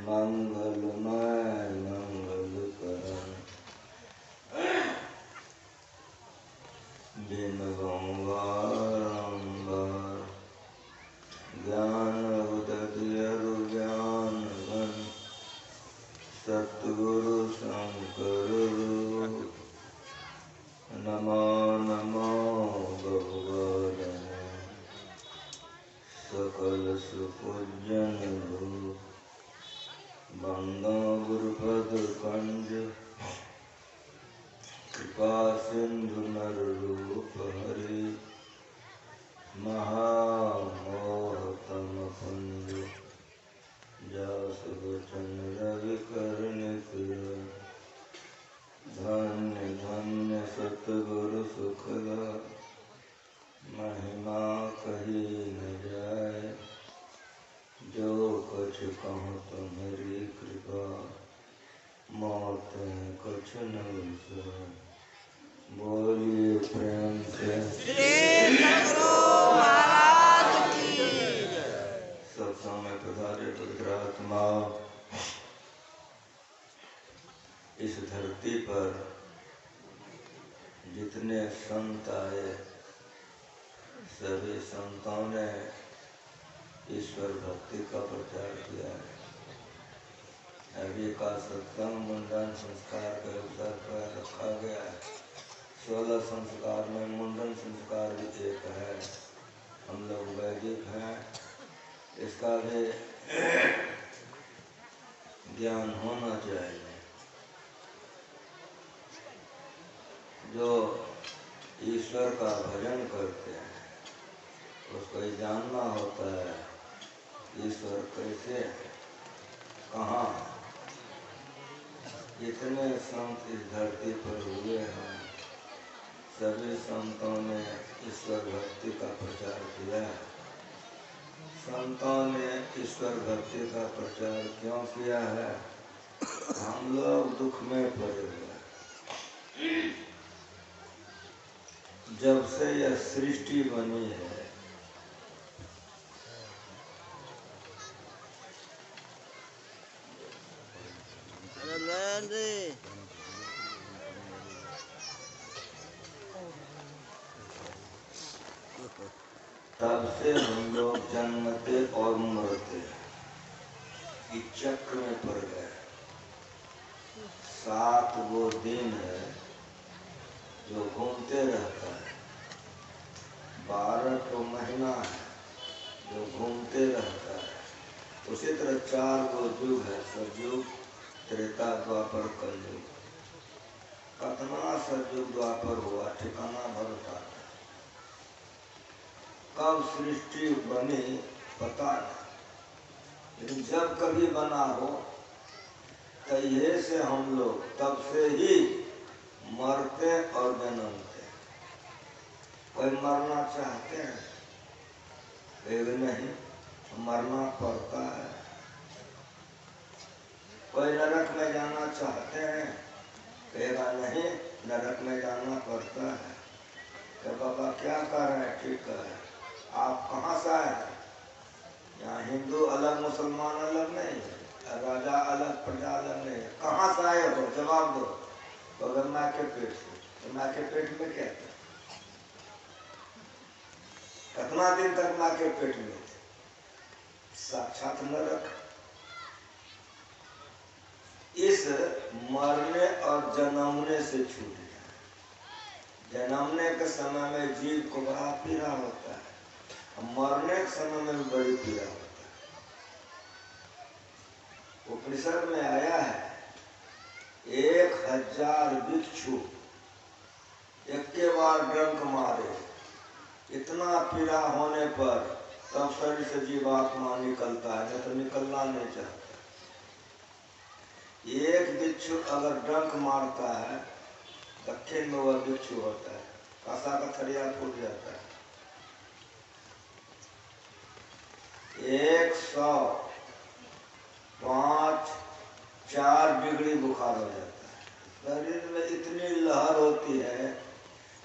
मंगलमय मंगलकरण दिन बारंबार ज्ञान उदयरु ज्ञान घन सतगुरु शंकर नमो नमो भगवत सकल सुपूजन बंदो गुरुपद कंज कृपा सिंधु नर रूप हरि महामोहतम कुंज जासु वचन रवि कर्णिक धन्य धन्य सतगुरु सुखदा महिमा कही न जाए जो कुछ कहूँ तुम्हारी कृपा मौत कुछ न विसरे बोलिए प्रेम से सत्संग में पधारे पवित्र आत्मा इस धरती पर जितने संत आए सभी संतों ने ईश्वर भक्ति का प्रचार किया है। अभी का सत्संग मुंडन संस्कार के अवसर पर रखा गया है। 16 संस्कार में मुंडन संस्कार भी एक है। हम लोग वैदिक हैं, इसका भी ज्ञान होना चाहिए। जो ईश्वर का भजन करते हैं उसको ये जानना होता है ईश्वर कैसे कहाँ। जितने संत इस धरती पर हुए हैं सभी संतों ने ईश्वर भक्ति का प्रचार किया है। संतों ने ईश्वर भक्ति का प्रचार क्यों किया है? हम लोग दुख में पड़े हुए हैं। जब से यह सृष्टि बनी है तब से हम लोग जन्मते और मरते इस चक्र में पड़ गए। 7 वो दिन है जो घूमते रहता है, 12 तो महीना है जो घूमते रहता है। उसी तरह 4 को युग है, सतयुग त्रेता द्वापर कलयुग। कतना सतयुग द्वापर हुआ ठिकाना भरोसा है। कब सृष्टि बनी पता नहीं, लेकिन जब कभी बना हो तो ये से हम लोग तब से ही मरते और जन्मते। कोई मरना चाहते हैं, कोई नहीं, मरना पड़ता है। कोई नरक में जाना चाहते हैं, कहेगा नहीं, नरक में जाना पड़ता है। तो बाबा क्या कर रहे हैं? ठीक है, आप कहाँ से आए? यहाँ हिंदू अलग मुसलमान अलग नहीं है, राजा अलग प्रजा अलग नहीं है। कहाँ से आए हो? जवाब दो। तो अगर माँ के पेट से, तो माँ के पेट में क्या था? कितना दिन तक माँ के पेट में थे? साक्षात नरक। इस मरने और जन्मने से छूट गया। जन्मने के समय में जीव को बड़ा पीड़ा होता है, मरने के समय में बड़ी पीड़ा होता है। उपनिषद में आया है 1000 भिक्षु एक के बार डंक मारे, इतना पीड़ा होने पर तब शरीर से जीवात्मा निकलता है, नहीं तो निकलना नहीं चाहता। एक भिक्षु अगर डंक मारता है, दक्षिण में वह भिक्षु होता है, कासा का थरिया फूट जाता है। 105-4 डिग्री बुखार हो जाता है। शरीर में इतनी लहर होती है,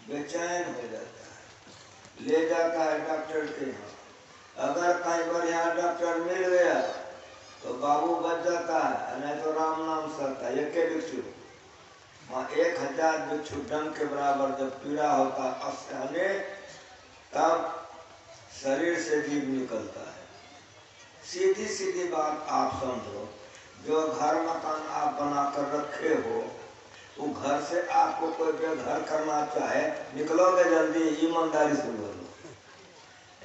बेचैन हो जाता है। ले जाता है डॉक्टर के यहाँ। अगर कहीं बढ़िया डॉक्टर मिल गया तो बाबू बच बच जाता है, नहीं तो राम नाम सहता है। एक बिच्छू वहाँ 1000 बिच्छू डंक के बराबर जब पीड़ा होता असहने, तब शरीर से जीव निकलता है। सीधी सीधी बात आप समझो, जो घर मकान आप बना कर रखे हो, वो घर से आपको कोई बेघर करना चाहे, निकलोगे जल्दी, ईमानदारी से बोलो।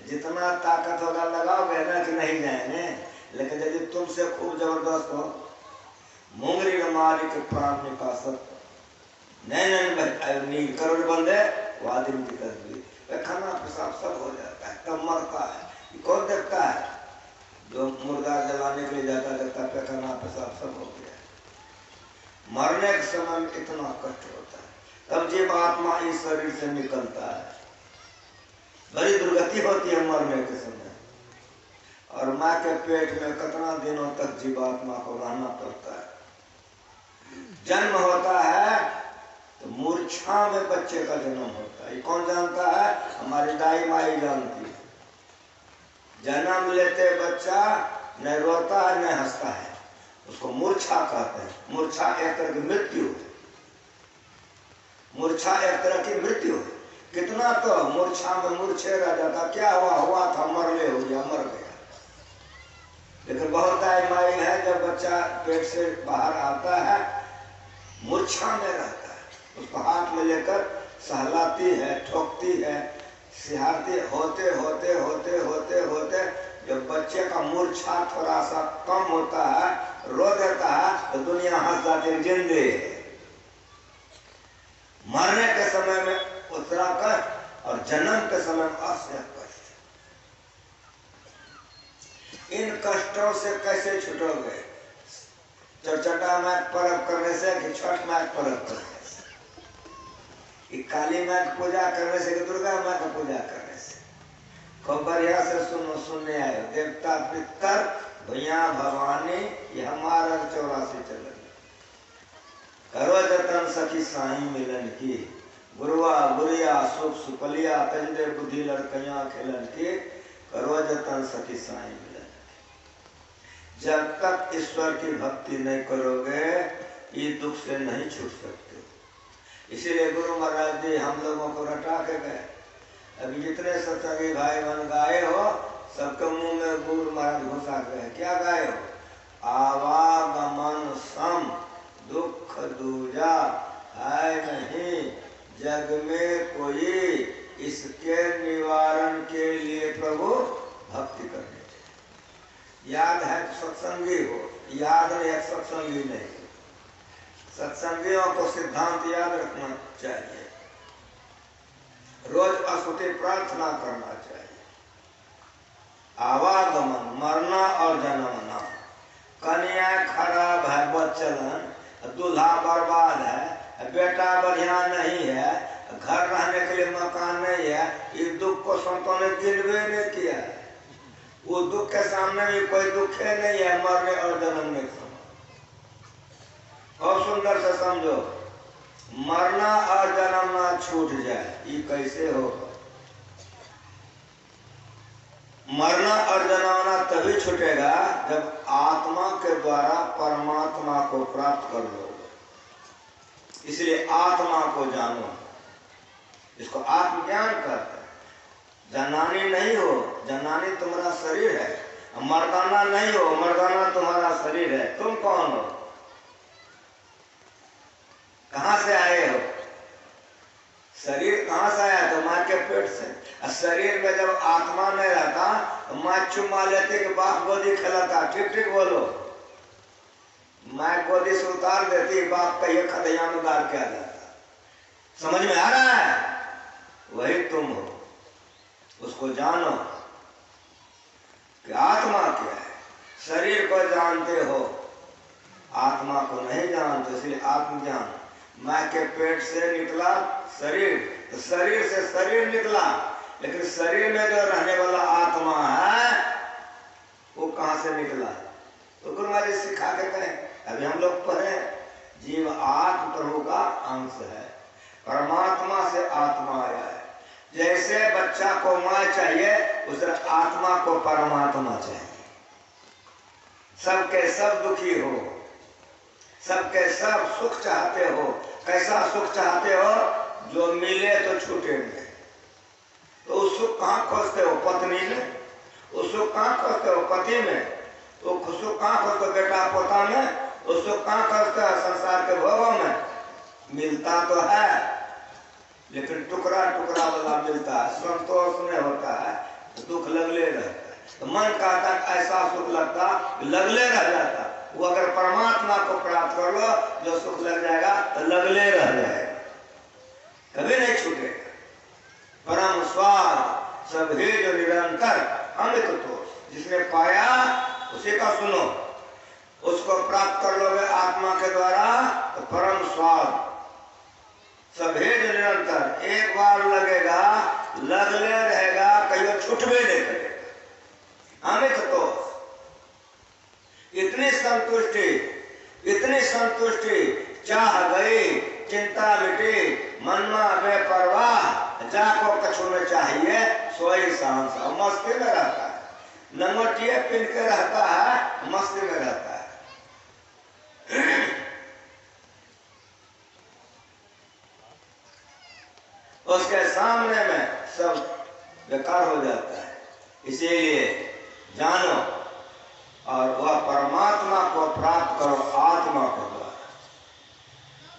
जितना ताकत होगा लगाओगे ना कि नहीं जाएंगे, लेकिन यदि तुमसे खूब जबरदस्त हो, मुंगरी मारी के प्राण निकासत, नहीं भाई नहीं करो बंदे, वो आदमी की तस्वीर खाना पेशाब सब हो जाता है, तब मरता है। कौन देखता है? जो मुर्दा जलाने के लिए जाता देखता पैखाना पेशाब सब हो गया। मरने के समय में इतना कष्ट होता है, तब जीव आत्मा इस शरीर से निकलता है। बड़ी दुर्गति होती है मरने के समय, और माँ के पेट में कितना दिनों तक जीवात्मा को रहना पड़ता है। जन्म होता है तो मूर्छा में बच्चे का जन्म होता है। ये कौन जानता है? हमारी दाई माई जानती है। जन्म लेते बच्चा न रोता है न हंसता है, उसको मूर्छा कहते हैं। मूर्छा एक तरह की मृत्यु है। मूर्छा एक तरह की मृत्यु है। कितना तो मूर्छा में मूर्छे रह जाता, क्या हुआ था, मरले हो गया, मर गया। लेकिन बहुत दाई माई है, जब बच्चा पेट से बाहर आता है मूर्छा में रहता है, उसको हाथ में लेकर सहलाती है, ठोकती है, सिहारती। होते होते होते होते होते जब बच्चे का मूर्छा थोड़ा सा कम होता है, रो देता है, तो दुनिया हंस जाती है, जिंदे। मरने के समय में उतरा कष्ट और जन्म के समय में असह्य कष्ट। इन कष्टों से कैसे छूटोगे? चौचटा माँ पर्व करने से कि छठ माँ पर्व करने से, काली माँ की पूजा करने से कि दुर्गा माँ की पूजा करने से? खूब बढ़िया से सुनो, सुनने आए देवता पितर भैया भवानी, ये हमारा 84 चलन। करो जतन सखी साई मिलन की, गुरुआ गुरिया सुख सुपलिया, तजदे बुद्धि लड़कैया खेलन की, करो जतन सखी साई मिलन। जब तक ईश्वर की भक्ति नहीं करोगे, ये दुख से नहीं छूट सकते। इसीलिए गुरु महाराज जी हम लोगों को रटा के गए। अभी जितने सत्संगी भाई बन गाए हो, सबके मुंह में गुरु महाराज घुसा गए। क्या गाए हो? आवागमन सम दुख दूजा है नहीं, जग में कोई, इसके निवारण के लिए प्रभु भक्ति करनी चाहिए। याद है तो सत्संगी हो, याद नहीं है सत्संगी नहीं। सत्संगियों को सिद्धांत याद रखना चाहिए, रोज स्तुति प्रार्थना करना चाहिए। आवागमन, मरना और जन्मना। कन्या खराब है बच्चलन, दूल्हा बर्बाद है, बेटा बढ़िया नहीं है, घर रहने के लिए मकान नहीं है, इस दुख को संतों ने गिनवे नहीं किया। वो दुख के सामने भी कोई दुख नहीं है, मरने और जन्मने के समय। और सुंदर से समझो, मरना और जन्मना छूट जाए, ये कैसे होगा? मरना और जन्मना तभी छूटेगा जब आत्मा के द्वारा परमात्मा को प्राप्त कर लो। इसलिए आत्मा को जानो, इसको आत्मज्ञान कहते हैं। जनानी नहीं हो, जनानी तुम्हारा शरीर है। मर्दाना नहीं हो, मर्दाना तुम्हारा शरीर है। तुम कौन हो? कहां से आए हो? शरीर कहां से आया? तो माँ के पेट से। शरीर में जब आत्मा नहीं रहता तो माँ चुम्मा लेते कि बाप गोदी खिलाता। ठीक ठीक बोलो। माँ गोदी से उतार देती, बाप का ये खदैया में गाड़ के आ जाता। समझ में आ रहा है? वही तुम हो। उसको जानो कि आत्मा क्या है। शरीर को जानते हो, आत्मा को नहीं जानते, इसलिए आत्मज्ञान। माँ के पेट से निकला शरीर, तो शरीर से शरीर निकला, लेकिन शरीर में जो रहने वाला आत्मा है वो कहां से निकला? तो गुरु महाराज सिखा के कहें। अभी हम लोग पढ़े, जीव आत्म प्रभु का अंश है, परमात्मा से आत्मा आया है। जैसे बच्चा को माँ चाहिए, उस आत्मा को परमात्मा चाहिए। सबके सब दुखी हो, सबके सब सुख चाहते हो। कैसा सुख चाहते हो? जो मिले तो छूटे नहीं। तो उस सुख कहाँ खोजते हो? पत्नी में। उस सुख कहाँ खोजते हो? पति में। वो सुख कहाँ खोजते हो? बेटा पोता में। उस सुख कहाँ खोजते हो? संसार के भोगों में। मिलता तो है लेकिन टुकड़ा टुकड़ा वाला मिलता है, संतोष नहीं होता है, तो दुख लगले रहता है। तो मन कहता है ऐसा सुख लगता लगले रह जाता। वो अगर परमात्मा को प्राप्त कर लो, जो सुख लग जाएगा तो लगले रह जाएगा, कभी नहीं छूटेगा। परम स्वाद सब है जो निरंतर अमृत तो जिसने पाया उसी का सुनो, उसको प्राप्त कर लोगे आत्मा के द्वारा तो परम स्वाद सब है जो निरंतर। एक बार लगेगा, लगले रहेगा, कहीं छूटवे नहीं करेगा। अमित तो इतनी संतुष्टि चाह गई, चिंता मिटी, मन में बेपरवाह, जाको कछु में चाहिए सोई सांस। मस्ती में रहता है, नंगोटिए पिन के रहता है, मस्ती में रहता है। उसके सामने में सब बेकार हो जाता है। इसीलिए जानो और वह परमात्मा को प्राप्त करो आत्मा के द्वारा।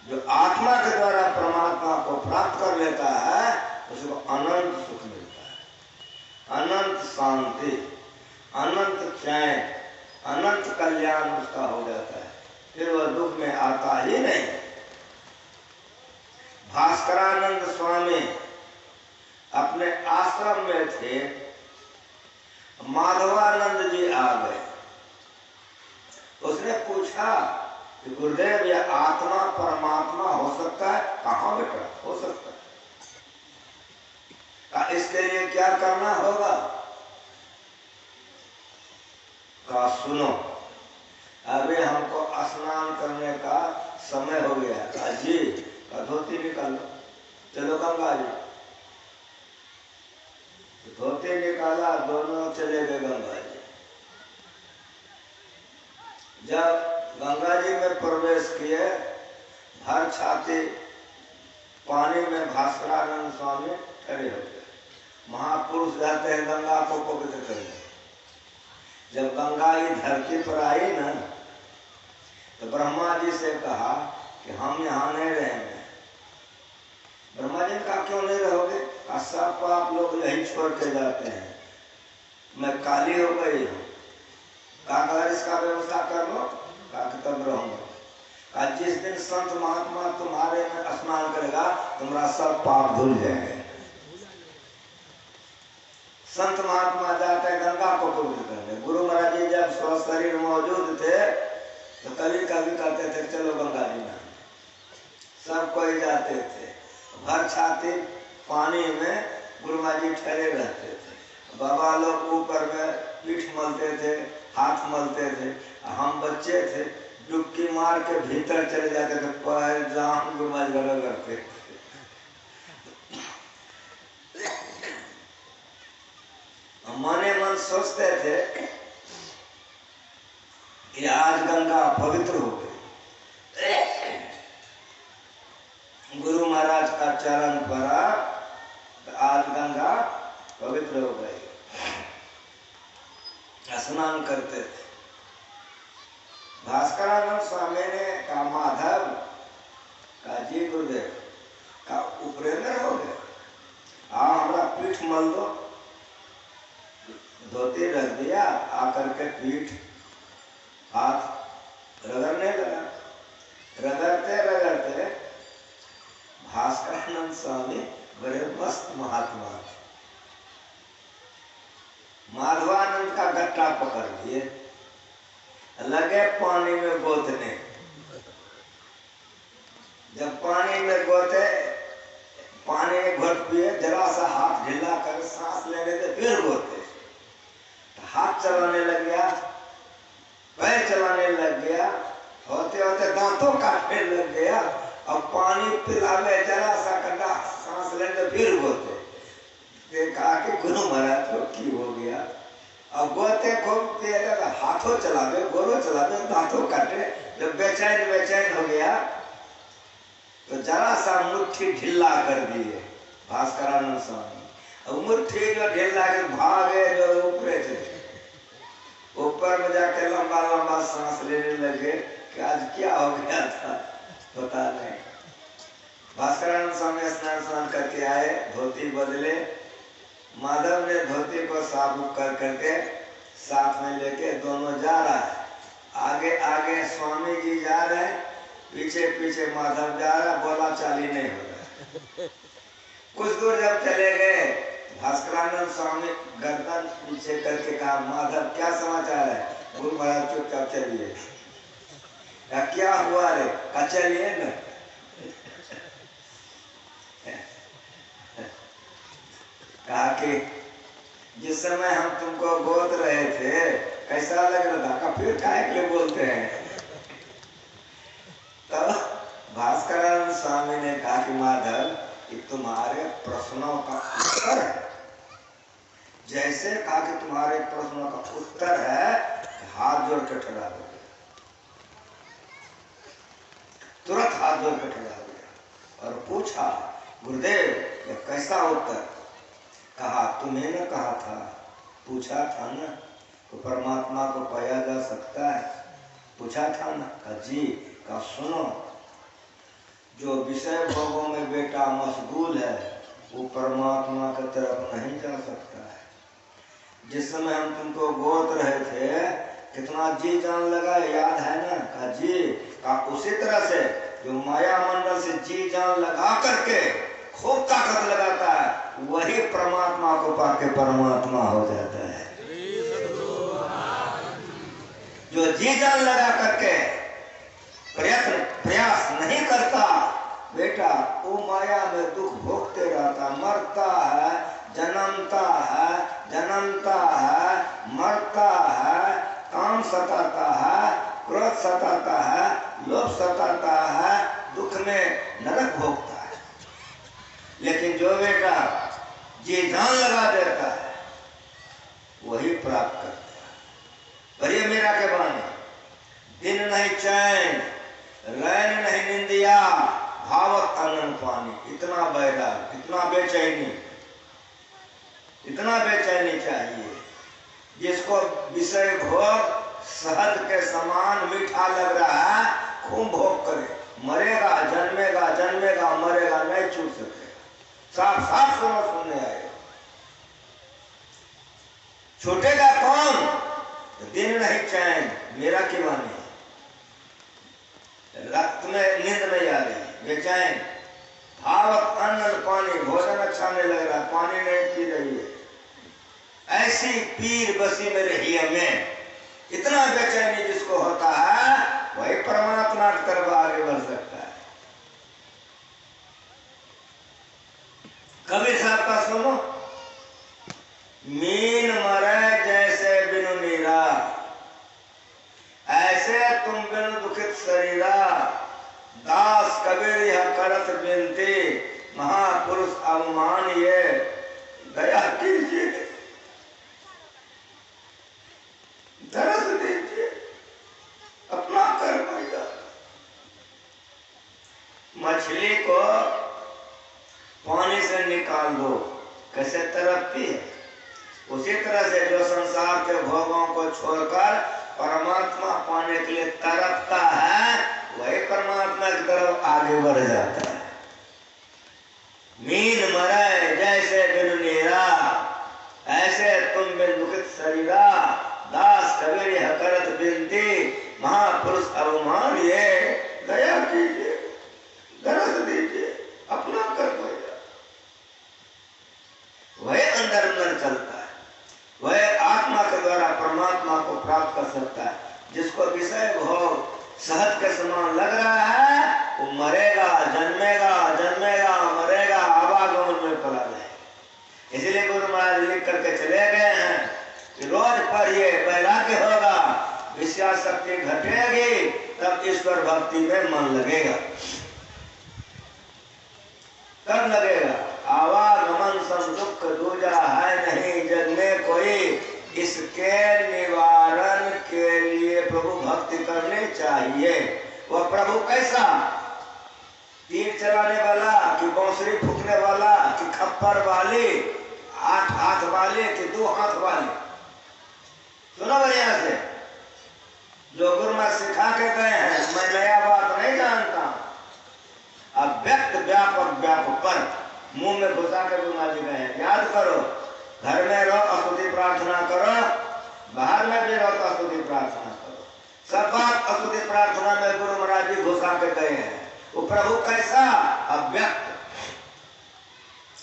जो आत्मा के द्वारा परमात्मा को प्राप्त कर लेता है उसको अनंत सुख मिलता है, अनंत शांति, अनंत चैन, अनंत कल्याण उसका हो जाता है। फिर वह दुख में आता ही नहीं। भास्करानंद स्वामी अपने आश्रम में थे, माधवानंद जी आ गए। उसने पूछा कि गुरुदेव यह आत्मा परमात्मा हो सकता है? कहाँ बेटा हो सकता है? इसके लिए क्या करना होगा? कहा सुनो, अभी हमको स्नान करने का समय हो गया। कहा जी, धोती निकालो, चलो गंगा जी। धोती निकाला, दोनों चले गए गंगा जी। जब गंगा जी में प्रवेश किए, हर छाती पानी में भास्करानंद स्वामी खड़े हो गए। महापुरुष जाते हैं गंगा को पवित्र करने। जब गंगा की धरती पर आई ना, तो ब्रह्मा जी से कहा कि हम यहाँ नहीं रहेंगे। ब्रह्मा जी ने कहा क्यों नहीं रहोगे? सब आप लोग यही छोड़ के जाते हैं, मैं काली हो गई हूँ। कहा इसका व्यवस्था कर लो, कहा तब रहूंगा। जिस दिन संत महात्मा तुम्हारे में स्नान करेगा तुम्हारा सब पाप धुल जाएंगे। संत महात्मा जाते गंगा को पवित्र करने। गुरु महाराज जी जब स्वस्थ शरीर मौजूद थे तो कभी कभी कहते थे चलो गंगा जी में। सब कोई जाते थे, भर छाती पानी में गुरु महाराज जी ठहरे रहते थे। बाबा लोग ऊपर में पीठ मलते थे, हाथ मलते थे। हम बच्चे थे, डुबकी मार के भीतर चले जाते थे, पैर जान गुरु महाराज गड़बड़ करते थे। मने मन सोचते थे कि आज गंगा पवित्र हो गई, गुरु महाराज का चरण पड़ा तो आज गंगा पवित्र हो गई। स्नान करते थे। भास्करानंद स्वामी ने कहा माधव, कहा जी गुरुदेव, कहा ऊपरे में रहोगे? हमारा पीठ मल दो। धोती रख दिया, आकर के पीठ हाथ रगड़ने लगा। रगड़ते रगड़ते भास्करानंद स्वामी बड़े मस्त महात्मा थे। माधवानंद का गट्टा पकड़ लिए, लगे पानी में गोतने। जब पानी में गोते, पानी में घोट पिए, जरा सा हाथ ढीला कर सांस लेने दे, फिर गोते। हाथ चलाने लग गया, पैर चलाने लग गया, होते होते दांतों काटने लग गया। अब पानी पिलावे, जरा सा कटा सांस लेने फिर होते। देखा कि गुरु महाराज को की हो गया, अब गोते खूब हाथों चलावे, गोरो चलावे, दांतों काटे। जब बेचैन हो गया तो जरा सा मुट्ठी ढीला कर दिए भास्करानंद स्वामी। अब मुट्ठी जो ढीला के भागे जो ऊपर चले, ऊपर में जाके लंबा लंबा सांस लेने लगे कि आज क्या हो गया था पता नहीं। भास्करानंद स्वामी स्नान करके आए, धोती बदले। माधव ने धोती को साफ कर करके साथ में लेके दोनों जा रहा है। आगे आगे स्वामी जी जा रहे हैं, पीछे पीछे माधव जा रहा, बोला चाली नहीं हो रहा। कुछ दूर जब चले गए, भास्करानंद स्वामी गर्दन पीछे करके कहा, माधव क्या समाचार है? गुरु महाराज चुपचाप चलिए। क्या हुआ रे? कहा चलिए न। कहा कि जिस समय हम तुमको गोद रहे थे कैसा लग रहा था? का फिर काहे के लिए बोलते हैं? तो भास्करानंद स्वामी ने कहा कि माधव, कि तुम्हारे प्रश्नों का उत्तर है। जैसे कहा कि तुम्हारे प्रश्नों का उत्तर है, हाथ जोड़ के खड़ा हो गया, तुरंत हाथ जोड़ के खड़ा हो गया और पूछा, गुरुदेव ये कैसा उत्तर? कहा तुम्हें न कहा था, पूछा था ना तो परमात्मा को पाया जा सकता है, पूछा था ना? कहा जी। कहा सुनो, जो विषय भोगों में बेटा मशगूल है वो परमात्मा की तरफ नहीं जा सकता है। जिस समय हम तुमको गोद रहे थे कितना जी जान लगा, याद है ना? कहा जी। कहा उसी तरह से जो माया मंडल से जी जान लगा करके खूब ताकत लगाता है, वही परमात्मा को पाके परमात्मा हो जाता है। जो जी जान लगा करके प्रयास नहीं करता बेटा, वो माया में दुख भोगते रहता, मरता है, जन्मता है, मरता है, काम सताता है, क्रोध सताता है, लोभ सताता है, दुख में नरक भोगता है। लेकिन जो बेटा जी जान लगा देता है वही प्राप्त करता है। पर ये मेरा के बाने, दिन नहीं चैन, रैन नहीं निंदिया, भावत आनंद पानी। इतना बैराग, इतना बेचैनी चाहिए। जिसको विषय भोग शहद के समान मीठा लग रहा है, खूब भोग करे, मरेगा, जन्मेगा, मरेगा, नहीं छूट सके। साफ साफ सुनने आए। छूटेगा कौन? दिन नहीं चैन, मेरा की मानी, रक्त में नींद नहीं आ रही, बेचैन, भावत अन्न पानी, भोजन अच्छा नहीं लग रहा, पानी नहीं पी रही है, ऐसी पीर बसी मेरे हिया में। इतना बेचैनी जिसको होता है वही परमात्मा की तरफ आगे बढ़ सकता है। कबीर साहब का सुनो, मीन मरे जैसे बिनु नीरा, ऐसे तुम बिनु दुखित शरीरा, दास कबीर यह करत बिनती, महापुरुष अवमान ये दया कीजिए, दरस दीजिए, अपना कर भैया। मछली को पानी से निकाल दो, कैसे तड़पती है? उसी तरह से जो संसार के भोगों को छोड़कर परमात्मा पाने के लिए तड़पता है, वही परमात्मा की तरफ आगे बढ़ जाता है। मीन मरे जैसे बिनु नीरा, ऐसे तुम बिन दुखित शरीरा, दास कबीर यह करत बिनती, महापुरुष अवमान ये दया कीजिए, दरस दीजिए, अपना कर भैया। वह अंदर चलता है, वह आत्मा के द्वारा परमात्मा को प्राप्त कर सकता है। जिसको विषय भोग शहद के समान लग रहा है, वो मरेगा, जन्मेगा, मरेगा, आवागमन में पड़ा जाए। इसीलिए गुरु महाराज लिख करके चले गए हैं कि रोज पढ़िए, वैराग्य होगा, विश्वास शक्ति घटेगी, तब ईश्वर भक्ति में मन लगेगा। कब लगेगा? आवागमन सम दुख दूजा है नहीं, जग में कोई इसके निवारण के लिए प्रभु भक्ति करनी चाहिए। वह प्रभु कैसा? तीर चलाने वाला कि बांसुरी फूकने वाला कि खप्पर वाली, 8 हाथ वाले कि 2 हाथ वाले? सुनो बढ़िया से, जो गुरुमत सिखा के गए हैं, मैं नया बात नहीं जानता। अब व्यक्त व्यापक व्यापक मुंह में घुसा के गुरु जी गए हैं। याद करो, घर में रहो स्तुति प्रार्थना करो, बाहर में भी रहो तो स्तुति प्रार्थना करो। सब बात स्तुति प्रार्थना में गुरु महाराज जी घुसा के गए हैं। वो प्रभु कैसा? अव्यक्त।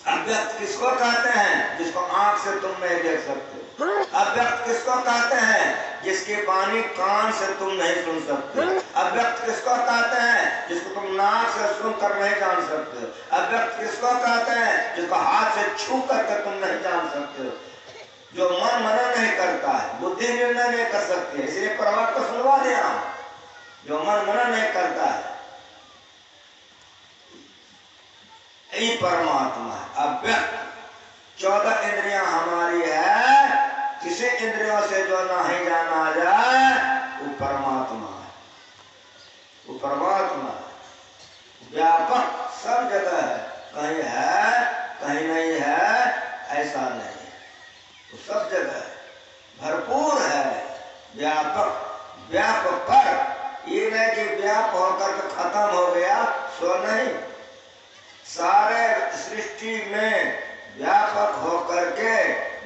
अव्यक्त किसको कहते हैं? जिसको आंख से तुम नहीं देख सकते। अव्यक्त किसको कहते हैं? जिसकी वाणी कान से तुम नहीं सुन सकते। अव्यक्त किसको कहते हैं? जिसको तुम नाक से सुनकर नहीं जान सकते। अव्यक्त किसको कहते हैं? जिसको हाथ से छू करके तुम नहीं जान सकते। जो मन मनन नहीं करता है, बुद्धि निर्णय नहीं कर सकती है, इसलिए प्रभाव को सुनवा दिया। जो मन मनन नहीं करता है, यही परमात्मा है। अव्यक्त 14 इंद्रियां हमारी है, किसी इंद्रियों से जो नहीं जाना जाए वो परमात्मा है। वो परमात्मा है, व्यापक सब जगह है, कहीं है कहीं नहीं है, ऐसा नहीं है। वो सब जगह है, भरपूर है, व्यापक। व्यापक पर ये नहीं कि व्याप होकर के खत्म हो गया, सो नहीं। सारे सृष्टि में व्यापक होकर के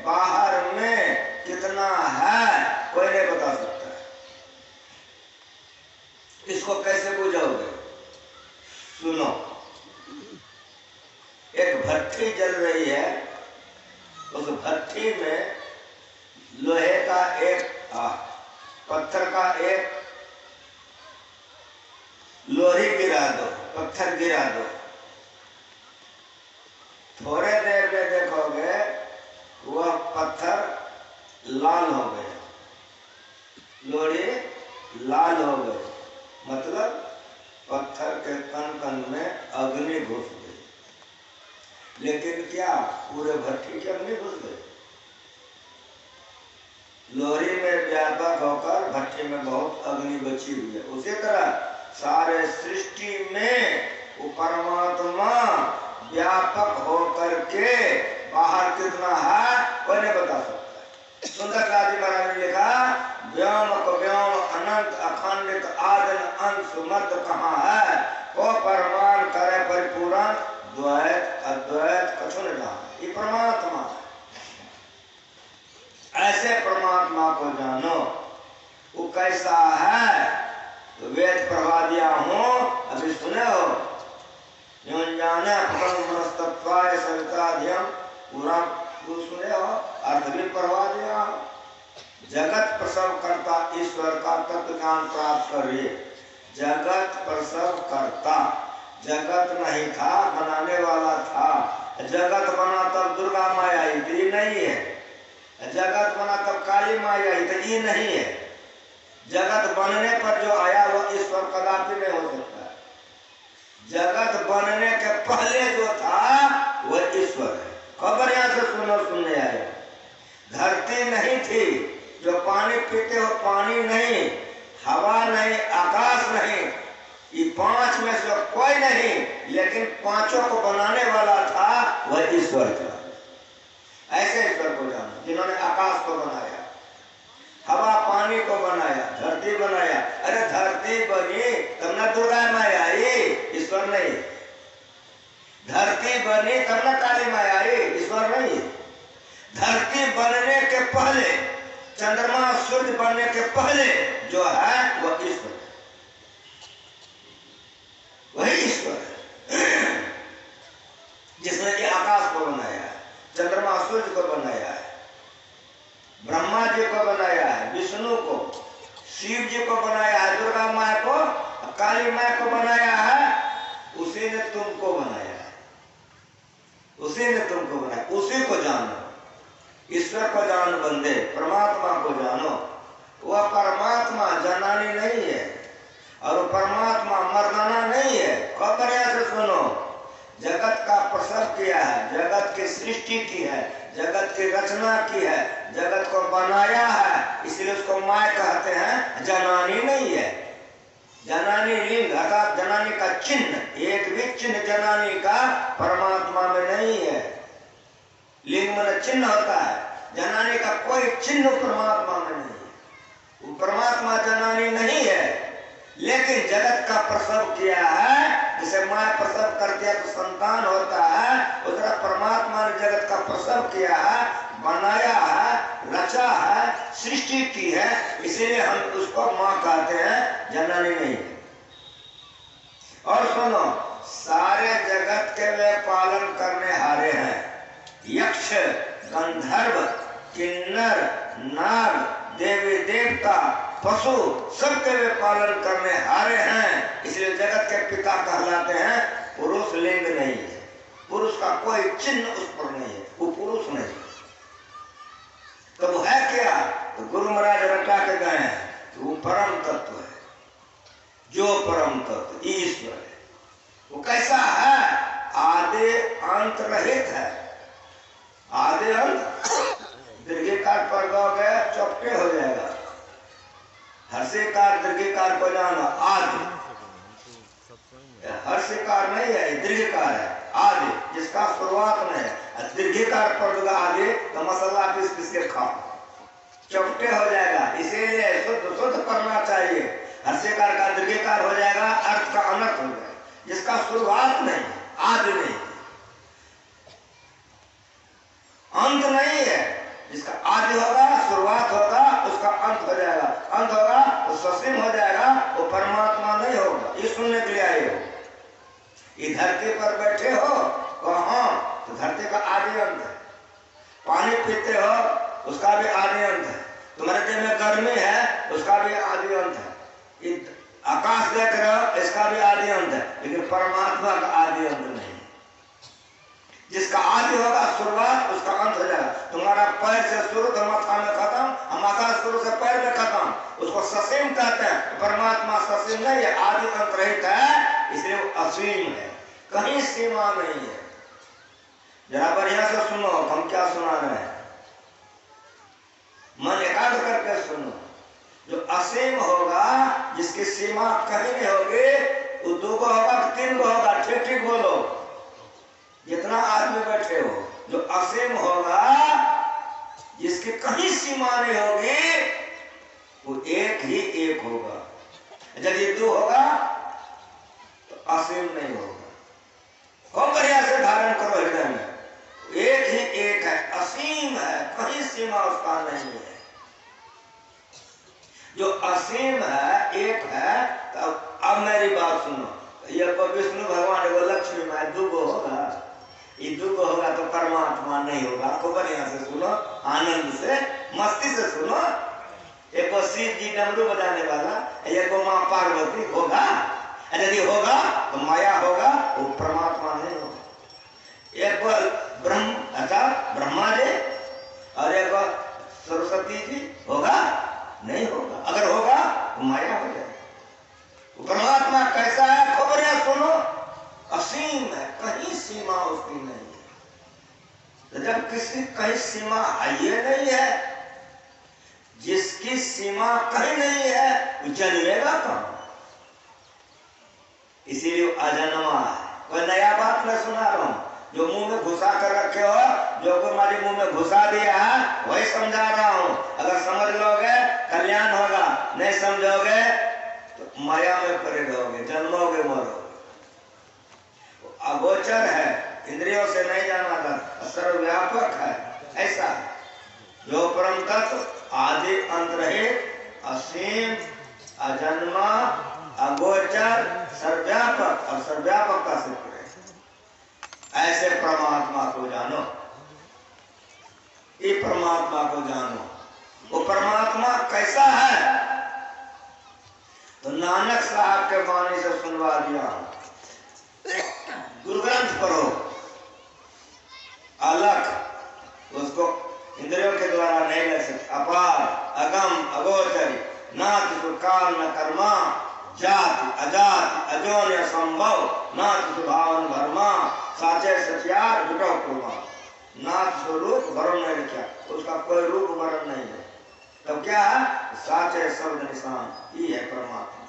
बाहर में कितना है कोई नहीं बता सकता है। इसको कैसे बुझाओगे? सुनो, एक भट्ठी जल रही है, उस भट्ठी में लोहे का एक पत्थर का एक लोही गिरा दो, पत्थर गिरा दो, थोड़े देर में देखोगे वह पत्थर लाल हो गया, लोही लाल हो गई। मतलब पत्थर के कण कण में अग्नि घुस गई। लेकिन क्या पूरे भट्ठी की अग्नि घुस गई? लोही में व्यापक होकर भट्टी में बहुत अग्नि बची हुई है। उसी तरह सारे सृष्टि में वो परमात्मा व्यापक होकर के बाहर कितना है कोई नहीं बता सकता। सुंदरकाजी महाराज ने लिखा, व्योम को व्योम अनंत अखंडित आदि अंश मध्य कहाँ है, को परमान करे परिपूर्ण द्वैत अद्वैत कछु न जाने। ये परमात्मा है। ऐसे परमात्मा को जानो। वो कैसा है? तो वेद पढ़वा दिया हूँ, अभी सुने हो। जाने मनस्तत्वाय सविताध्यम पूरा सुने हो, अर्थ भी पढ़वा दिया। जगत प्रसव करता ईश्वर का तत्व ज्ञान प्राप्त करिए। जगत प्रसव करता, जगत नहीं था, बनाने वाला था। जगत बना तब दुर्गा माया आई, तो ये नहीं है। जगत बना तब काली माया आई, तो ये नहीं है। जगत बनने पर जो आया वो ईश्वर कदापि नहीं हो सकता। जगत बनने के पहले जो था वह ईश्वर है। खबर यहाँ से सुनो, सुनने आए। धरती नहीं थी, जो पानी पीते हो पानी नहीं, हवा नहीं, आकाश नहीं, ये 5 में से कोई नहीं, लेकिन 5 को बनाने वाला था वह ईश्वर था। ऐसे ईश्वर को जानो जिन्होंने आकाश को बनाया, हवा पानी को बनाया, धरती बनाया। अरे धरती बनी तब न दुर्गा माया आई, ईश्वर नहीं। धरती बनी तब न काली माया आई, ईश्वर नहीं। धरती बनने के पहले, चंद्रमा सूर्य बनने के पहले जो है वह ईश्वर है, वही ईश्वर है जिसने कि आकाश को बनाया है, चंद्रमा सूर्य को बनाया है, ब्रह्मा जी को बनाया है, विष्णु को, शिव जी को बनाया है, दुर्गा माँ को, काली माँ को बनाया है। उसी ने तुमको बनाया है, उसी ने तुमको बनाया। उसी को जानो, ईश्वर को जानो बंदे, परमात्मा को जानो। वह परमात्मा जनानी नहीं है और वो परमात्मा मर्दाना नहीं है। खबर से सुनो, जगत का प्रसव किया है, जगत की सृष्टि की है, जगत की रचना की है, जगत को बनाया है, इसलिए उसको माँ कहते हैं। जननी नहीं है। जननी लिंग अर्थात जननी का चिन्ह, एक भी चिन्ह जननी का परमात्मा में नहीं है। लिंग में चिन्ह होता है, जननी का कोई चिन्ह परमात्मा में नहीं है। वो परमात्मा जननी नहीं है, लेकिन जगत का प्रसव किया है। जिसे माँ प्रसव करती है तो संतान होता है, उस तरह परमात्मा ने जगत का प्रसव किया है, बनाया है, रचा है, सृष्टि की है, इसीलिए हम उसको माँ कहते हैं, जननी नहीं है। और सुनो, सारे जगत के वे पालन करने हारे हैं। यक्ष, गंधर्व, किन्नर, नाग, देवी देवता, पशु सबके वे पालन करने हारे हैं, इसलिए जगत के पिता कहलाते हैं। पुरुष लिंग नहीं है, पुरुष का कोई चिन्ह उस पर नहीं है, वो पुरुष नहीं। तो वो है क्या? तो गुरु महाराज रटा के गए हैं तो वो परम तत्व है, जो परम तत्व ईश्वर है। वो कैसा है? आदि अंत रहित है। आदि अंत दीर्घिकार पर गए चौपटे हो जाएगा। हर्षिकार दीर्घिकार को जाना आदि, हर्षिकार नहीं है, दीर्घिकार है आदि, जिसका शुरुआत नहीं है। दीर्घिकार पर आदि तो मसाला पीस पीस के खाओ, चौपटे हो जाएगा। इसीलिए शुद्ध शुद्ध करना चाहिए। हर्षिकार का दीर्घिकार हो जाएगा, अर्थ का अनर्थ हो जाएगा। जिसका शुरुआत नहीं, आदि नहीं, अंत नहीं है। जिसका आदि होगा, शुरुआत होगा, उसका अंत हो जाएगा। अंत होगा तो ससीम हो जाएगा, वो परमात्मा नहीं होगा। ये सुनने के लिए आए हो। ये धरती पर बैठे हो कहाँ, तो धरती का आदि अंत है। पानी पीते हो, उसका भी आदि अंत है। तुम्हारे देह में गर्मी है, उसका भी आदि अंत है। आकाश देख रहे हो, इसका भी आदि अंत है, लेकिन परमात्मा का आदि अंत नहीं। जिसका आदि होगा शुरुआत, उसका अंत हो जाएगा। तुम्हारा पैर से शुरू तो माथा में खत्म, और माथा शुरू से पैर में खत्म, उसको ससीम कहते हैं। परमात्मा ससीम नहीं है, आदि अंत रहित है, इसलिए वो असीम है, कहीं सीमा नहीं है। जरा बढ़िया से सुनो, हम क्या सुना रहे हैं, मन एकाग्र करके सुनो। जो असीम होगा, जिसकी सीमा कहीं नहीं होगी, वो 2 होगा, 3 होगा, ठीक ठीक बोलो, जितना आदमी बैठे हो। जो असीम होगा, जिसकी कहीं सीमा नहीं होगी, वो एक ही एक होगा। जब ये 2 होगा तो असीम नहीं होगा। खूब बढ़िया से धारण करो हृदय में, एक ही एक है, असीम है, कहीं सीमा उसका नहीं है। जो असीम है, एक है। तो अब मेरी बात सुनो, ये विष्णु भगवान एगो लक्ष्मी माँ 2 होगा, ये 2 होगा तो परमात्मा नहीं होगा। आपको बढ़िया से सुनो, आनंद से, मस्ती से सुनो। एक शिव जी डमरू बजाने वाला, एक माँ पार्वती होगा। यदि होगा तो माया होगा, वो परमात्मा नहीं होगा। एक ब्रह्म अर्थात ब्रह्मा जी और एक सरस्वती जी होगा, नहीं होगा। अगर होगा तो माया हो जाए। परमात्मा कैसा है? खबरें सुनो, असीम है, कहीं सीमा उसकी नहीं है। तो जब किसी कहीं सीमा ये नहीं है, जिसकी सीमा कहीं नहीं है, वो जन्मेगा कहाँ? इसीलिए अजन्मा है। कोई नया बात मैं सुना रहा हूँ, जो मुंह में घुसा कर रखे हो, जो तुम्हारे मुंह में घुसा दिया है, वही समझा रहा हूँ। अगर समझ लोगे कल्याण होगा, नहीं समझोगे तो माया में पड़े रहोगे, जन्मोगे, मरोगे। अगोचर है, इंद्रियों से नहीं जाना जाता, सर्वव्यापक है। ऐसा जो परम तत्व आदि अंत रहित, असीम, अजन्मा, अगोचर, सर्वव्यापक और सर्वव्यापकता से परे, ऐसे परमात्मा को जानो। ये परमात्मा को जानो। वो परमात्मा कैसा है? तो नानक साहब के वाणी से सुनवा दिया। गुरु ग्रंथ पढ़ो, अलग उसको इंद्रियों के द्वारा नहीं ले सकते। अपार, अगम, अगोचरी, नाति काल न कर्मा, जाति अजाति अजोन्य संभव, नाति भावन भरमा, साचे सचियार जुटो कुर्मा, नाथ स्वरूप वरण नहीं क्या, उसका कोई रूप वरण नहीं है। तब क्या है? साचे शब्द निशान, ये है परमात्मा।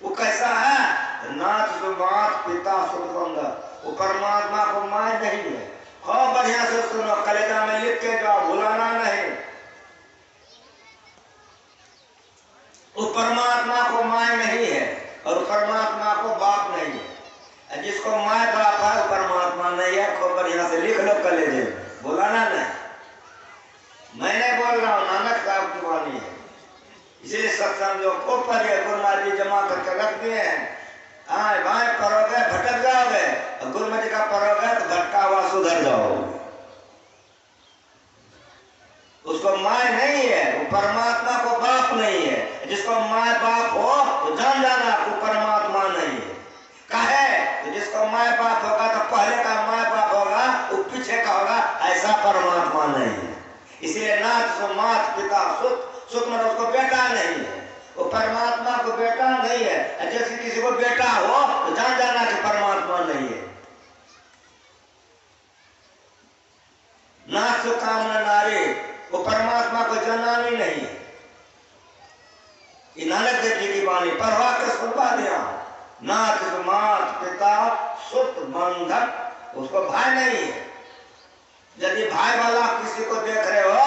वो कैसा है? नाथ सुमात पिता सुबंध, वो परमात्मा को माय नहीं है। हाँ बढ़िया से सुनो, कलेजा में लिख के जाओ, भुलाना नहीं। वो परमात्मा को माय नहीं है और परमात्मा को बाप नहीं है। जिसको माय बाप है वो परमात्मा नहीं है। खूब बढ़िया से लिख लो कलेजे, भुलाना नहीं। मैं नहीं बोल रहा हूँ, नानक साहब की वाणी है। इसलिए सत्संग जो खूब पढ़िए, गुरुमाजी जमा करके रख दिए हैं। आए बाएं पढ़ोगे भटक जाओगे, और गुरुमति का पढ़ोगे तो भटका हुआ सुधर जाओगे। उसको माय नहीं है, वो परमात्मा को बाप नहीं है। जिसको माय बाप हो तो जान जाना वो परमात्मा नहीं है। कहे तो जिसको माय बाप होगा तो पहले का माय बाप होगा, वो पीछे का होगा, ऐसा परमात्मा नहीं है। इसलिए नाथ सो मात पिता सुत, सुत मतलब उसको बेटा नहीं है, वो परमात्मा को बेटा नहीं है। जैसे किसी को बेटा हो तो जान जाना कि परमात्मा नहीं है। नाथ सो कामना नारी, वो परमात्मा को जनानी नहीं है। ये नानक देव जी की वाणी पढ़वा के सुनवा दिया। नाथ सो मात पिता सुत बंधक, उसको भाई नहीं है। यदि भाई वाला किसी को देख रहे हो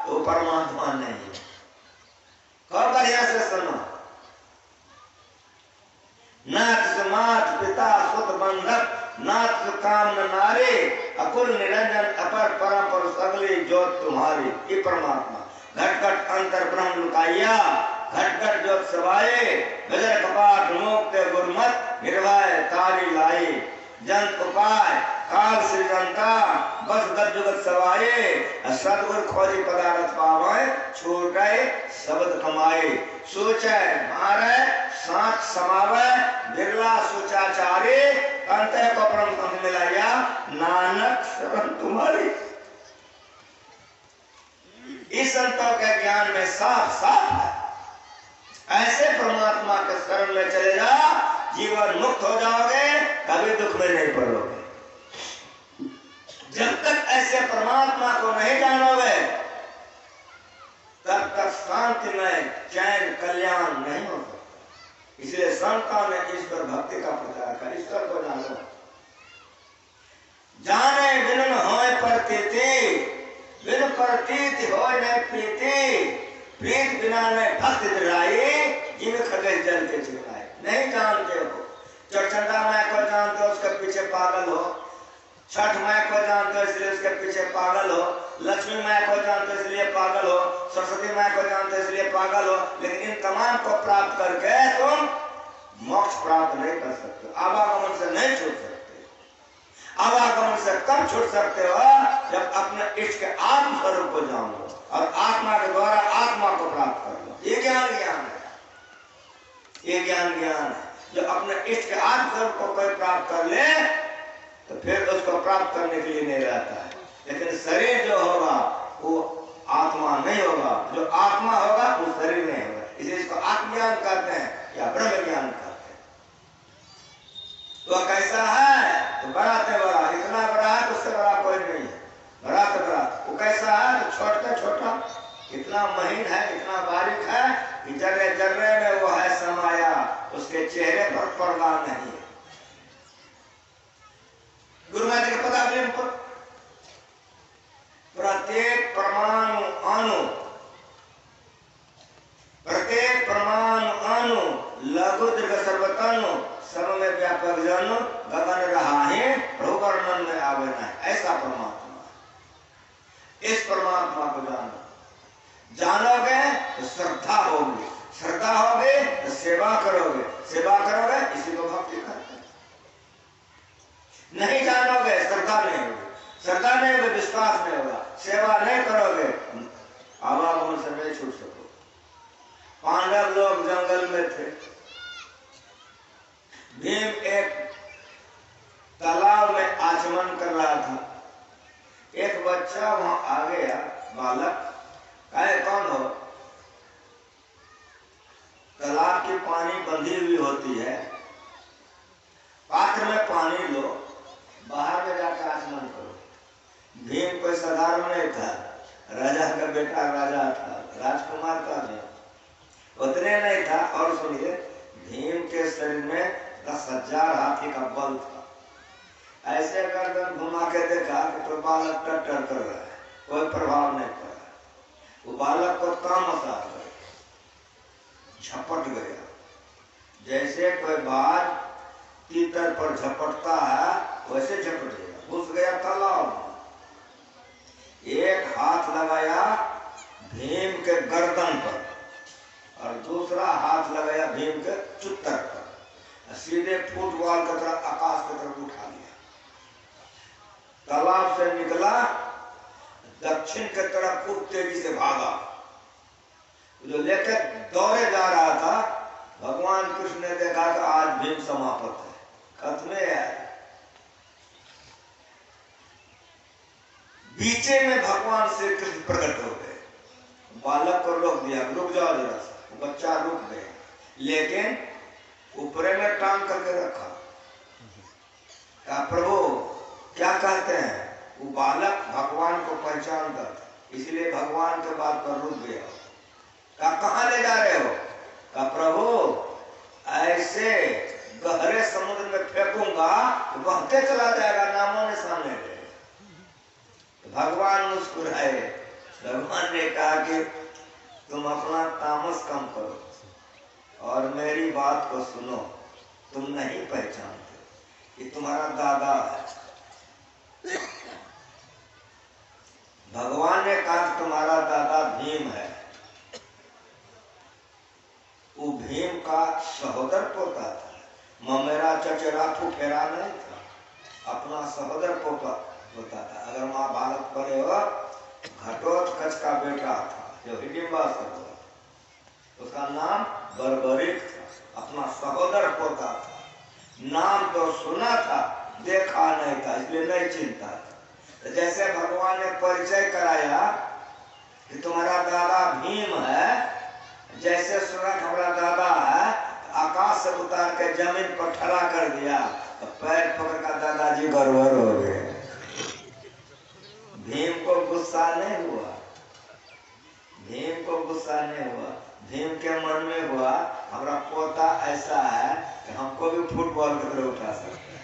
तो परमात्मा नहीं है। और बढ़िया से सुनो, नाथ मात पिता सुत बंधक, नाथ काम नारे, अकुल निरंजन अपर परम पर सगली ज्योत तुम्हारी। ये परमात्मा घट घट अंतर ब्रह्म लुकाइया, घट घट ज्योत सवाए, गजर कपाट मुक्त गुरमत निर्वाय तारी लाई। जंत उपाय काल सृजनता बस दर जुगत सवाए, सतगुर खोजी पदार्थ पावे, छूट गए शब्द कमाए। सोचे मारे साथ समावे, बिरला सोचाचारे, अंत को परम पंथ मिलाया, नानक शरण तुम्हारी। इस संतों के ज्ञान में साफ साफ है। ऐसे परमात्मा के शरण में चले जा, जीवन मुक्त हो जाओगे, कभी दुख में नहीं पड़ोगे। जब तक ऐसे परमात्मा को नहीं जानोगे तब तक शांति में चैन कल्याण नहीं हो सकता। इसलिए संतों ने ईश्वर भक्ति का प्रचार कर, ईश्वर को जानो। जाने बिन होय प्रतीति, बिन प्रतीति होय न प्रीति, प्रीत बिना में भक्ति दृढ़ाई, जिन खगेश जल के चिराए। नहीं जानते हो, चौचंदा माय को जानते हो उसके पीछे पागल हो, छठ माय को जानते हो इसलिए उसके पीछे पागल हो, लक्ष्मी माय को जानते हो इसलिए पागल हो, सरस्वती माय को जानते हो इसलिए पागल हो। लेकिन इन तमाम को प्राप्त करके तुम मोक्ष प्राप्त नहीं कर सकते, आवागमन से नहीं छूट सकते। आवागमन से कब छूट सकते हो? जब अपने इष्ट के आत्म स्वरूप को जान लो और आत्मा के द्वारा आत्मा को प्राप्त कर लो। ये ज्ञान ज्ञान है, ये ज्ञान ज्ञान है। जो अपने इष्ट के आत्म स्वरूप को कोई प्राप्त कर ले तो फिर उसको प्राप्त करने के लिए नहीं रहता है। लेकिन शरीर जो होगा वो आत्मा नहीं होगा, जो आत्मा होगा वो शरीर नहीं होगा। इसलिए इसको आत्मज्ञान कहते हैं या ब्रह्म ज्ञान कहते हैं। तो कैसा है? तो बड़ा से बड़ा, इतना बड़ा है तो उससे बड़ा कोई नहीं है। बड़ा से बड़ा वो कैसा है? तो छोटा छोटा, इतना महीन है, इतना बारीक है कि जर्रे जर्रे में वो है समाया, उसके चेहरे पर पर्दा नहीं है। गुरु महाराज जी का पता अपने ऊपर प्रत्येक परमाणु अणु, प्रत्येक परमाणु अणु लघु दीर्घ सर्वतनु सब में व्यापक जन गगन रहा है, प्रभु वर्णन में आवे नहीं। ऐसा परमात्मा, इस परमात्मा को जानो। जानोगे तो श्रद्धा होगी, श्रद्धा होगी तो सेवा करोगे, सेवा करोगे इसी को भक्ति करते हैं। नहीं जानोगे श्रद्धा नहीं होगी, श्रद्धा नहीं होगी विश्वास नहीं होगा, सेवा नहीं करोगे आवागमन से नहीं छूट सको। पांडव लोग जंगल में थे, भीम एक तालाब में आचमन कर रहा था। एक बच्चा वहां आ गया, बालक कहे कौन हो? तालाब की पानी बंधी हुई होती है, पात्र में पानी लो, बाहर बेटा राजा था, राजकुमार था भीम। उतने नहीं था, और सुनिए, भीम के शरीर में 10,000 हाथी का बल था। ऐसे गर्दन घुमा के देखा कि तो बालक टट्टर कर रहा है, कोई प्रभाव नहीं पड़ा। वो बालक को तामस आ गया, झपट गया, जैसे कोई बाज तीतर पर झपटता है वैसे झपट गया, घुस गया तालाब। एक हाथ लगाया भीम के गर्दन पर और दूसरा हाथ लगाया भीम के चुत्तर पर, सीधे फुटबॉल की तरफ आकाश की तरफ उठा लिया। तालाब से निकला, दक्षिण की तरफ खूब तेजी से भागा। जो लेकर दौड़े जा रहा था, भगवान कृष्ण ने देखा कि आज भीम समाप्त है, खत्म है। बीचे में भगवान श्री कृष्ण प्रकट हो गए, बालक को रोक दिया, रुक जाओ जरा सा। बच्चा रुक गया, लेकिन ऊपरे में टांग करके रखा। कहा प्रभु क्या कहते हैं? वो बालक भगवान को पहचानता था, इसलिए भगवान के बात पर रुक गया। कहा कहाँ ले जा रहे हो? कहा प्रभु ऐसे गहरे समुद्र में फेंकूंगा बहते चला जाएगा, नामों निशान नहीं रहेगा। भगवान मुस्कुराए। भगवान ने कहा कि तुम अपना तामस कम करो और मेरी बात को सुनो। तुम नहीं पहचानते, ये तुम्हारा दादा है। भगवान ने कहा कि तुम्हारा दादा भीम है। वो भीम का सहोदर पोता था, ममेरा चचेरा फुफेरा नहीं था, अपना सहोदर पोता होता था। अगर महाभारत पढ़े हो, घटोत्कच का बेटा था जो हिडिंबा से हुआ, उसका नाम बर्बरिक था, अपना सहोदर पोता था। नाम तो सुना था, देखा नहीं था, इसलिए नहीं चिंता था। तो जैसे भगवान ने परिचय कराया कि तुम्हारा दादा भीम है, जैसे सुना हमारा दादा है, आकाश से उतार के जमीन पर खड़ा कर दिया, तो पैर पकड़ कर दादाजी गड़बड़ हो गए। भीम को गुस्सा नहीं हुआ, भीम को गुस्सा नहीं हुआ। भीम के मन में हुआ हमारा पोता ऐसा है कि हमको भी फुटबॉल की तरह उठा सकता है।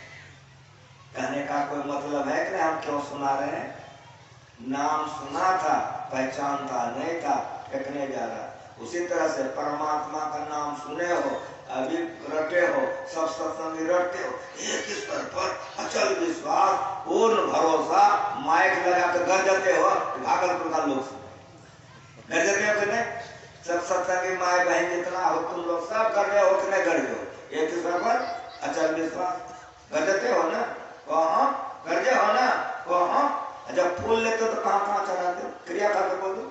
कहने का कोई मतलब है कि हम क्यों सुना रहे हैं? नाम सुना था, पहचानता नहीं था, फेंकने जा रहा। उसी तरह से परमात्मा का नाम सुने हो, अभी रटे हो, सब सत्संगी रटते हो, एक ईश्वर पर अचल विश्वास, पूर्ण भरोसा, माइक लगा कर गरजते हो। भागलपुर का लोग गरजते हो कि नहीं? सब सत्संगी माए बहन जितना हो तुम लोग सब गरजे हो कि नहीं गरजे हो? एक ईश्वर पर अचल विश्वास गरजते हो ना? कहाँ गरजे हो ना? कहाँ जब फूल लेते हो तो कहाँ कहाँ चढ़ाते हो? क्रिया करके बोलो।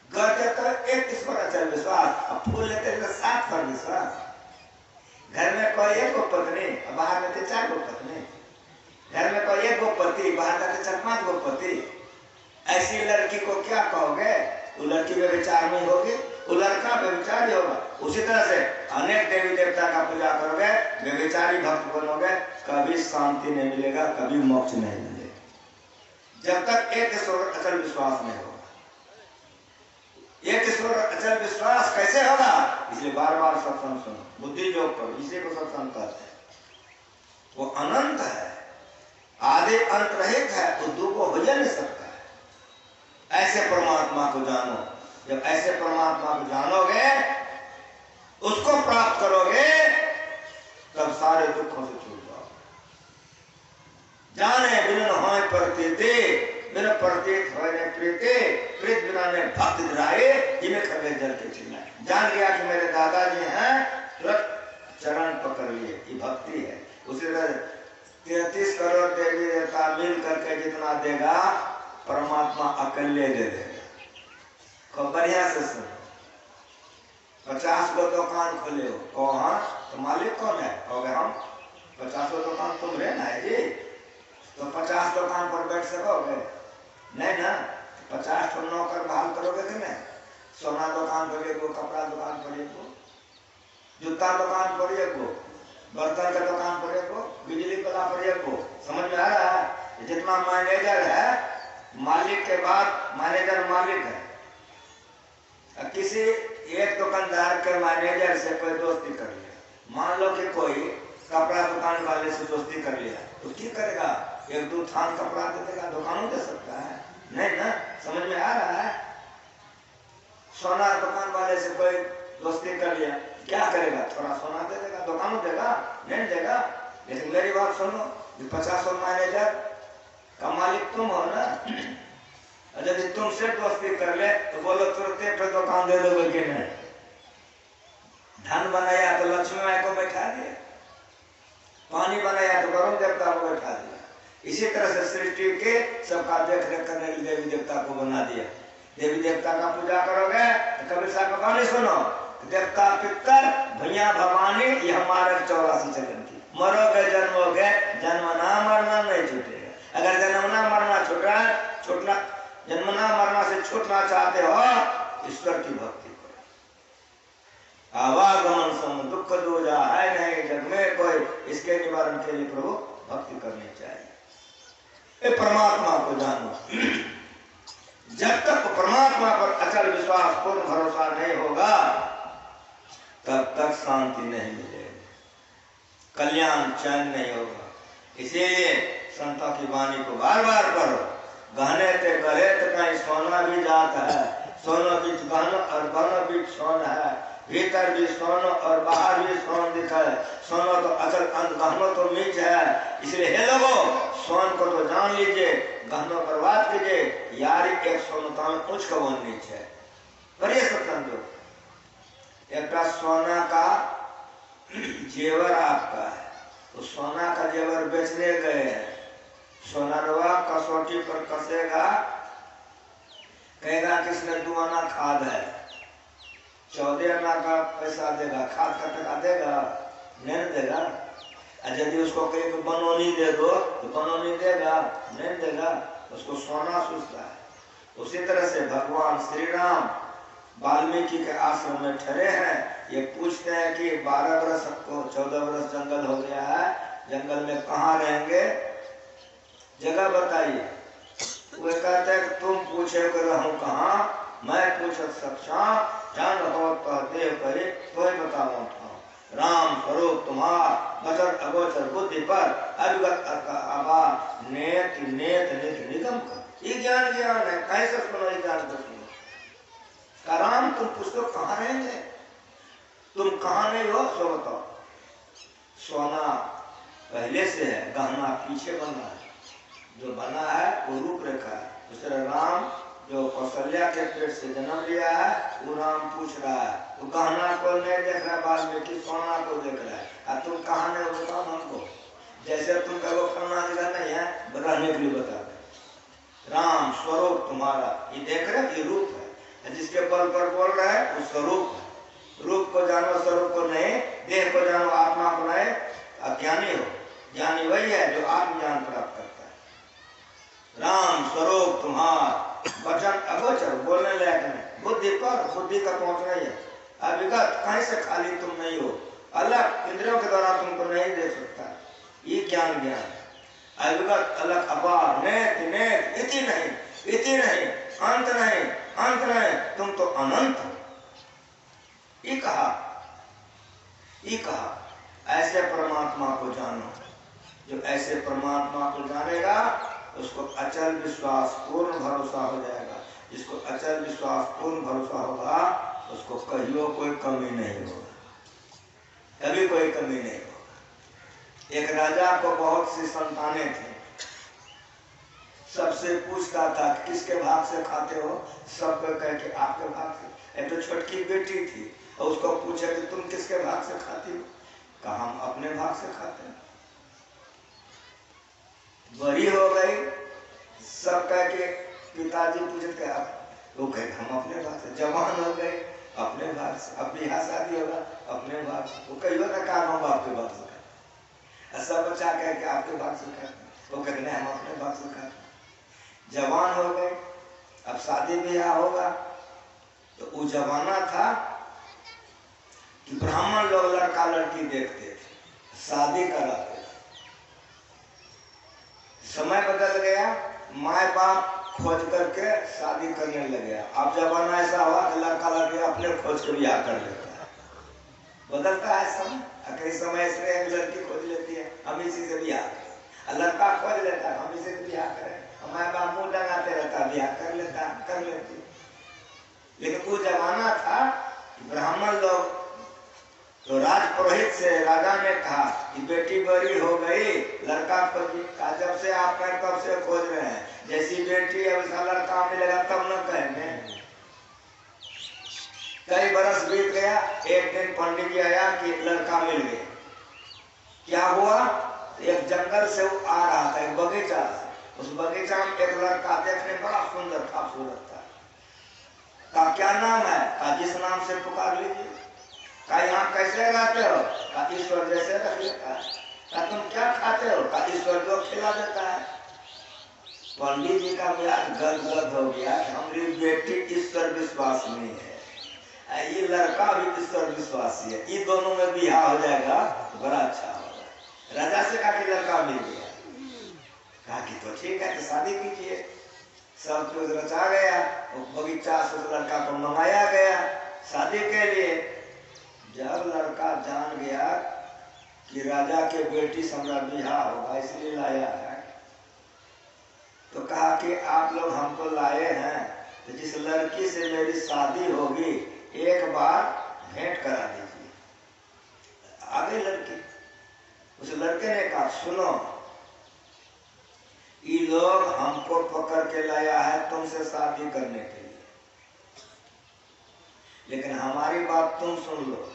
गरजे तो एक ईश्वर अचल विश्वास, अब फूल लेते तो 7 पर विश्वास। घर में कोई एक गो पत्नी, बाहर में 4 गो पत्नी। घर में कोई एक गो पति, बाहर जाके 4-5 गो पति। ऐसी लड़की को क्या कहोगे? वो लड़की व्यभिचार में होगी, वो लड़का व्यभिचार होगा। उसी तरह से अनेक देवी देवता का पूजा करोगे, व्यभिचारी भक्त बनोगे, कभी शांति नहीं मिलेगा, कभी मोक्ष नहीं मिलेगा, जब तक एक ईश्वर अचल विश्वास नहीं होगा। एक ईश्वर अचल विश्वास कैसे होगा? इसलिए बार बार सत्संग सुनो, बुद्धि योग करो, इसी को सत्संग कहते हैं। वो अनंत है, आदि अंत रहित है, वो दो को हो जा नहीं सकता है। ऐसे परमात्मा को जानो। जब ऐसे परमात्मा को जानोगे, उसको प्राप्त करोगे, तब सारे दुखों से छूट जाओगे। जाने बिना होय प्रतीति, बिना प्रतीत होय ने प्रीति, प्रीत बिना ने भक्त दिलाए, जिन्हें खबे जल के चिल्लाए। जान गया कि मेरे दादाजी हैं, तुरंत चरण पकड़ लिए, ये भक्ति है। उसी तरह 33 करोड़ देवी देवता मिल करके जितना देगा, परमात्मा अकेले दे देगा। खूब बढ़िया से सुनो। 50 गो दुकान खोले हो, तो हाँ तो मालिक कौन है? कहोगे हम। 50 दुकान तुम रहना है जी, तो 50 दुकान पर बैठ सकोगे? नहीं ना। 50 नौकर बहाल करोगे कि नहीं? सोना दुकान पर एगो, कपड़ा दुकान पर एगो, जूता दुकान पर एगो, बर्तन का दुकान पर एगो, बिजली वाला पर एगो। समझ में आ रहा है? जितना मैनेजर है, मालिक के बाद मैनेजर मालिक है, किसी एक दुकानदार के मैनेजर से कोई दोस्ती कर लिया, मान लो कि कोई कपड़ा दुकान वाले से दोस्ती कर लिया, तो क्या करेगा? एक दो थान कपड़ा दे देगा, दुकानों दे सकता है? नहीं ना, समझ में आ रहा है? सोना दुकान वाले से कोई दोस्ती कर लिया, क्या करेगा? थोड़ा सोना दे देगा, दुकानों देगा? नहीं देगा। लेकिन मेरी बात सुनो, 50 मैनेजर का मालिक तुम हो ना, और यदि तुमसे दोस्ती कर ले तो बोलो तुरंत पे दुकान दे दोगे कि नहीं? धन बनाया तो लक्ष्मी माई को बैठा दिया, पानी बनाया तो वरुण देवता को बैठा दिया। इसी तरह से सृष्टि के सबका देख रेख करने के लिए देवी देवता को बना दिया। देवी देवता का पूजा करोगे तो कबीर साहब का कहानी सुनो, देवता पितर भैया भवानी, ये हमारे 84 चलन की। मरोगे जन्मोगे, जन्मना मरना नहीं छूटेगा। अगर जन्मना मरना छूटना जन्मना मरना से छूटना चाहते हो, ईश्वर की भक्ति करो। आवागमन सम दुख दूर जा है नहीं जग में कोई, इसके निवारण के लिए प्रभु भक्ति करनी चाहिए। ये परमात्मा को जानो। जब तक परमात्मा पर अचल विश्वास पूर्ण भरोसा नहीं होगा, तब तक शांति नहीं मिलेगी, कल्याण चैन नहीं होगा। इसीलिए संतों की वाणी को बार बार पढ़ो। गहने ते गहे तो कहीं सोना भी जाता है, सोना बीच गहना और गहना बीच सोना है, भीतर भी सोना और बाहर भी सोन दिखा है। सोना तो अचल अंत, गहनों तो नीच है। इसलिए हे लोगों, सोन को तो जान लीजिए, गहनों पर बात कीजिए। यारी एक सोनता में कुछ कबो नीच है। पर ये सब समझो, एक सोना का जेवर आपका है, तो सोना का जेवर बेचने गए हैं, सोनारवा कसौटी पर कसेगा, कहेगा किसने 2 आना खाद है, 14 आना का पैसा देगा, खाद का टका देगा? नहीं देगा। यदि उसको कहीं बनोनी दे दो तो बनोनी देगा? नहीं देगा। उसको सोना सूझता है। उसी तरह से भगवान श्री राम वाल्मीकि के आश्रम में ठहरे हैं। ये पूछते हैं कि 12 वर्ष को 14 वर्ष जंगल हो गया है, जंगल में कहाँ रहेंगे, जगह बताइए। वो कहते हैं कि तुम पूछे कर रहूं कहाँ, मैं पूछत सक्षा, जान हो तो देव करे तो ही बताऊं। राम स्वरूप तुम्हार बचर अगोचर बुद्धि पर अभिगत आभार नेत नेत नित निगम कर। ये ज्ञान है, कैसे सुनो ये ज्ञान को सुनो। राम तुम पूछते हो कहाँ रहेंगे, तुम कहाँ नहीं हो, सो बताओ। सोना पहले से है, गहना पीछे बना है, जो बना है वो रूपरेखा है। दूसरा राम जो कौशल्या के पेट से जन्म लिया है, वो राम पूछ रहा है, वो गहना को नहीं देख रहा, बाद में कि सोना को देख रहा है। और तुम कहाँ नहीं बताओ हमको, जैसे तुम कहो फलना जगह नहीं है, रहने के लिए बता दे। राम स्वरूप तुम्हारा, ये देख रहे ये रूप है, जिसके बल पर बोल रहे हैं वो स्वरूप है। रूप को जानो, स्वरूप को नहीं, देह को जानो, आत्मा को नहीं, अज्ञानी हो। ज्ञानी वही है जो आत्मज्ञान प्राप्त करता है। राम स्वरूप तुम्हार वचन अगोचर, बोलने लायक नहीं, बुद्धि पर, बुद्धि का पहुंचना ही है। अभिगत, कहीं से खाली तुम नहीं हो, अलग इंद्रियों के द्वारा तुमको नहीं देख सकता, ये ज्ञान है। अभिगत अलग अपार नेत नेत, इति नहीं, अंत नहीं, तुम तो अनंत हो। ये कहा ऐसे परमात्मा को जानो। जो ऐसे परमात्मा को जानेगा उसको अचल विश्वास पूर्ण भरोसा हो जाएगा। जिसको अचल विश्वास पूर्ण भरोसा होगा उसको कहियो कोई कमी नहीं होगा, कभी कोई कमी नहीं होगा। एक राजा को बहुत सी संतानें थी, सबसे पूछता था किसके भाग से खाते हो, सबको कह के आपके भाग से। एक तो छोटकी बेटी थी और उसको पूछा कि तुम किसके भाग से खाती हो, कहा हम अपने भाग से खाते हैं। बड़ी हो गई, सब कह के पिताजी पूछते वो कहे हम अपने भाग से। जवान हो गए, अपने भाग से। अब बिहार शादी होगा अपने भाग से। वो कई बार कहा हम आपके भाग से खाते, सब बच्चा कह के आपके भाग से खाते, वो कहते हम अपने भाग से खाते। जवान हो गए, अब शादी ब्याह होगा, तो वो जमाना था कि ब्राह्मण लोग लड़का लड़की देखते थे, शादी कराते थे। समय बदल गया, माँ बाप खोज करके शादी करने लगे। अब जमाना ऐसा हुआ कि लड़का लड़की अपने खोज के ब्याह कर लेता है। बदलता है समय। कई समय से एक लड़की खोज लेती है हम इसी से ब्याह करें, लड़का खोज लेता है हम इसी से ब्याह करें, हमारे बाप मुंह डंगाते रहता है, ब्याह कर लेता कर लेती। लेकिन वो जमाना था ब्राह्मण लोग तो राज पुरोहित से राजा ने कहा कि बेटी बड़ी हो गई, लड़का खोजी। जब से आप कब से खोज रहे हैं, जैसी बेटी है वैसा लड़का मिलेगा तब न कहेंगे। कई बरस बीत गया, एक दिन पंडित जी आया कि लड़का मिल गया। क्या हुआ, एक जंगल से वो आ रहा था, एक बगीचा से। उस बगीचा में एक लड़का देखने बड़ा सुंदर था, खूबसूरत था। का क्या नाम है, का जिस नाम से पुकार लीजिए। का यहाँ कैसे रहते हो, का ईश्वर जैसे रख लेता है। का तुम क्या खाते हो, का ईश्वर जो खिला देता है। पंडित जी का मियाज गदगद हो गया, हमारी बेटी ईश्वर विश्वास नहीं है, ये लड़का भी ईश्वर विश्वासी है, ये दोनों में बिहार हो जाएगा तो बड़ा अच्छा होगा। राजा से कहा कि लड़का मिल गया। कहा कि तो ठीक है, तो शादी कीजिए। सब कुछ रचा गया, बगीचा से लड़का को मंगाया गया शादी के लिए। जब लड़का जान गया कि राजा के बेटी से हमारा बिहार होगा इसलिए लाया है, तो कहा कि आप लोग हमको लाए हैं तो जिस लड़की से मेरी शादी होगी एक बार भेंट करा दीजिए। आ गई लड़की। उस लड़के ने कहा सुनो, ये लोग हमको पकड़ के लाया है तुमसे शादी करने के लिए, लेकिन हमारी बात तुम सुन लो।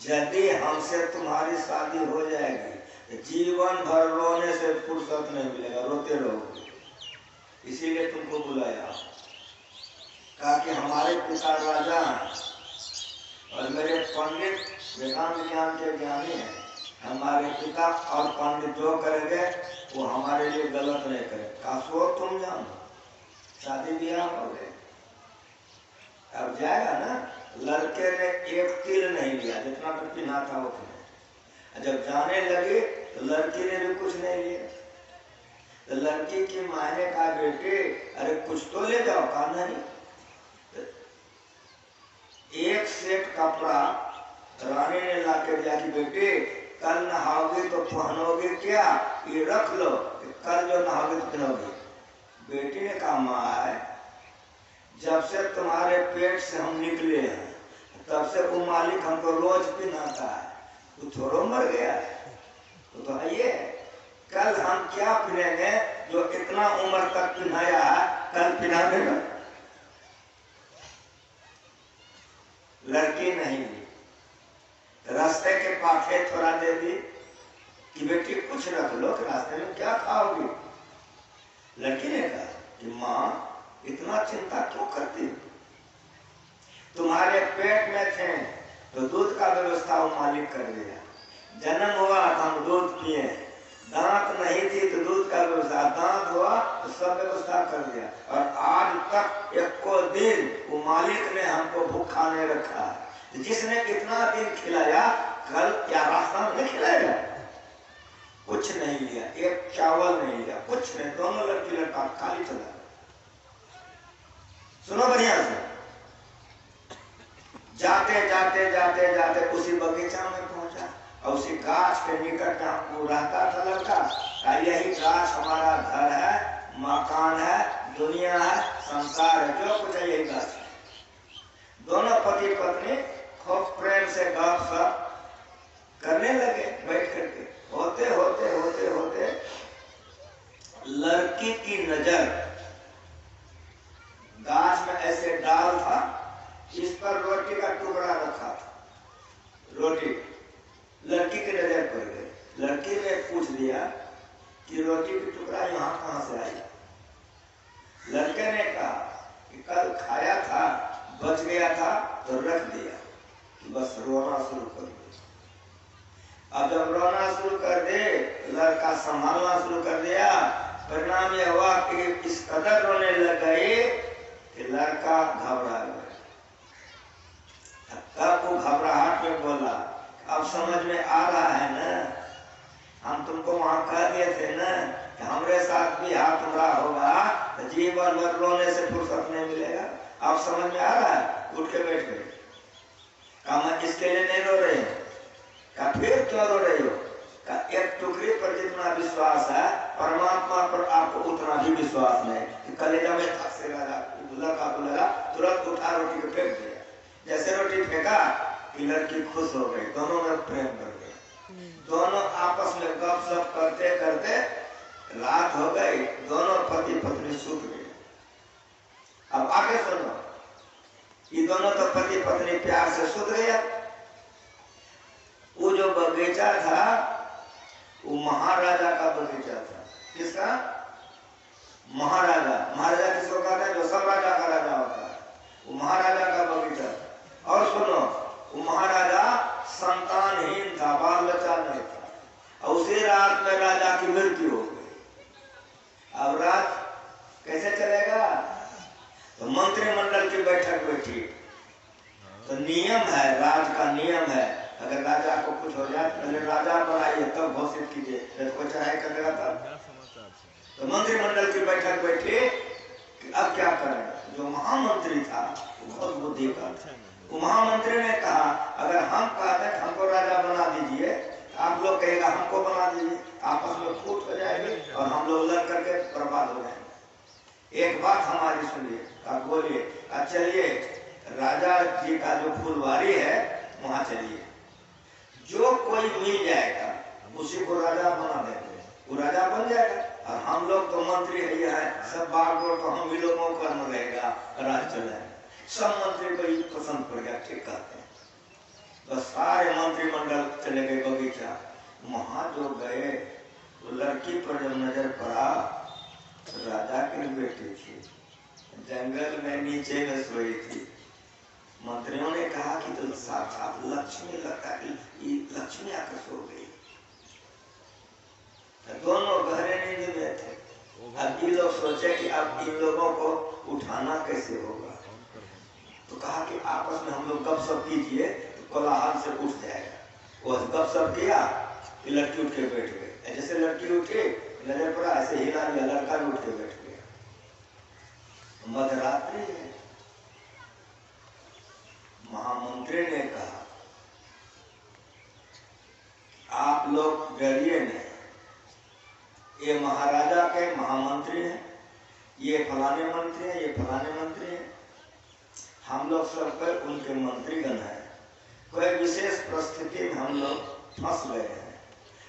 यदि हमसे तुम्हारी शादी हो जाएगी तो जीवन भर रोने से फुर्सत नहीं मिलेगा, रोते रहोगे, इसीलिए तुमको बुलाया। कहा कि हमारे पिता राजा हैं और मेरे पंडित वेदांत ज्ञान के ज्ञानी हैं। हमारे पिता और पंडित जो करेंगे वो हमारे लिए गलत नहीं करें। कहा सो तुम जानो, शादी ब्याह हो गए। अब जाएगा ना, लड़के ने एक तिल नहीं लिया, जितना तो पिना था उतना। जब जाने लगे तो लड़की ने भी कुछ नहीं लिया। तो लड़की की माँ ने कहा बेटे अरे कुछ तो ले जाओ। कहा नहीं। एक सेट कपड़ा रानी ने ला के दिया कि बेटे कल नहाओगे तो पहनोगे क्या, ये रख लो, कल जो नहाओगे तो पहनोगे। बेटी ने कहा माँ जब से तुम्हारे पेट से हम निकले हैं तब से वो मालिक हमको रोज पिनाता है, तू थोड़ो मर गया है, तो है ये। कल हम क्या पिनेंगे जो इतना उम्र तक पिनाया है, कल पिना देगा। लड़की नहीं ली, रास्ते के पाखे थोड़ा दे दी कि बेटी कुछ रख लो कि रास्ते में क्या खाओगी। लड़की ने कहा कि माँ इतना चिंता क्यों करती हो, तुम्हारे पेट में थे तो दूध का व्यवस्था वो मालिक कर दिया। जन्म हुआ तो हम दूध पिए, दांत नहीं थी तो दूध का व्यवस्था, दांत हुआ तो सब व्यवस्था कर दिया। और आज तक एको दिन वो मालिक ने हमको भूखा नहीं रखा। जिसने इतना दिन खिलाया कल क्या रास्ता नहीं खिलाएगा। कुछ नहीं लिया, एक चावल नहीं लिया, कुछ नहीं। दोनों लड़की लड़का खाली चला। सुनो बढ़िया से, जाते जाते जाते जाते उसी बगीचा में पहुंचा और उसी गाछ के निकट वो रहता था लड़का। यही गाछ हमारा घर है, मकान है, दुनिया है, संसार है, जो कुछ है यही गाछ है। दोनों पति पत्नी खूब प्रेम से गपशप करने लगे बैठ करके। होते होते होते होते लड़की की नजर गाछ में ऐसे डाल था, इस पर रोटी का टुकड़ा रखा था। रोटी लड़की की नजर पड़ गई। लड़की ने पूछ दिया कि रोटी की टुकड़ा यहाँ कहाँ से आई। लड़के ने कहा कि कल खाया था, बच गया था तो रख दिया। बस रोना शुरू कर दिया। अब जब रोना शुरू कर दे, लड़का संभालना शुरू कर दिया। परिणाम यह हुआ कि इस कदर रोने लग गई कि लड़का घबरा गया। तब वो घबराहट में बोला अब समझ में आ रहा है ना हम तुमको वहां कह दिए थे ना कि हमरे साथ भी हाथ तुम्हारा होगा तो जीवन भर रोने से फुर्सत नहीं मिलेगा। आप समझ में आ रहा है? उठ के बैठ गए। कहा मैं इसके लिए नहीं रो रही हूँ। कहा फिर क्यों रो रही हो? कहा एक टुकड़ी पर जितना विश्वास है परमात्मा पर आपको उतना भी विश्वास नहीं कि कलेजा में धक से लगा तुरंत उठा रोटी को फेंक दिया। जैसे रोटी फेंका कि लड़की खुश हो गई, दोनों में प्रेम कर गए। दोनों आपस में गपशप करते करते रात हो गई, दोनों पति पत्नी सूत गए। अब आगे सुनो, ये दोनों तो पति पत्नी प्यार से सूत गया। वो जो बगीचा था वो महाराजा का बगीचा था। किसका? महाराजा। महाराजा किसको कहता है? जो सब राजा का राजा होता है, वो महाराजा का बगीचा था। और सुनो, वो महाराजा संतानहीन था, बाल बच्चा नहीं था। और उसी रात में राजा की मृत्यु हो गई। अब रात कैसे चलेगा? तो मंत्रिमंडल की बैठक बैठी। तो नियम है, राज का नियम है, अगर राजा को कुछ हो जाए पहले राजा बनाइए तब घोषित कीजिए, तो चाहे करेगा तब। तो मंत्रिमंडल की बैठक बैठी कि अब क्या करें। जो महामंत्री था वो बहुत बुद्धि का था। वो महामंत्री ने कहा अगर हम कहते हैं हमको राजा बना दीजिए, आप लोग कहेगा हमको बना दीजिए, आपस में फूट हो जाएगी और हम लोग लड़ करके बर्बाद हो जाएंगे। एक बात हमारी सुनिए। आप बोलिए, चलिए राजा जी का जो फुलवारी है वहां चलिए, जो कोई मिल जाएगा उसी को राजा बना देंगे, वो राजा बन जाएगा। और हम लोग तो मंत्री है, सब बागडोर तो हम ही लोगों का न रहेगा, राज चलाएंगे। सब मंत्री को ये पसंद पड़ गया, ठीक कहते हैं। तो सारे मंत्रिमंडल चले गए बगीचा। वहां जो गए तो लड़की पर जब नजर पड़ा, राजा की बेटी थी, जंगल में नीचे में सोई थी। मंत्रियों ने कहा कि तो साक्षात लक्ष्मी लगता है, लक्ष्मी आकर सो गई। दोनों गहरे नींद में थे। अब ये लोग सोचे कि अब इन लोगों को उठाना कैसे होगा। तो कहा कि आपस में हम लोग गपशप कीजिए तो कोलाहल से उठ जाएगा। वो गपशप किया कि लड़की उठ के बैठ गई। जैसे लड़की उठी नजर पड़ा, ऐसे हिला लिया, लड़का भी उठ के बैठ गया। मध्यरात्रि है। महामंत्री ने कहा आप लोग डरिए नहीं, ये महाराजा के महामंत्री हैं, ये फलाने मंत्री हैं, ये फलाने मंत्री हैं, हम लोग सब पर उनके मंत्रीगण हैं। कोई विशेष परिस्थिति में हम लोग फंस गए हैं,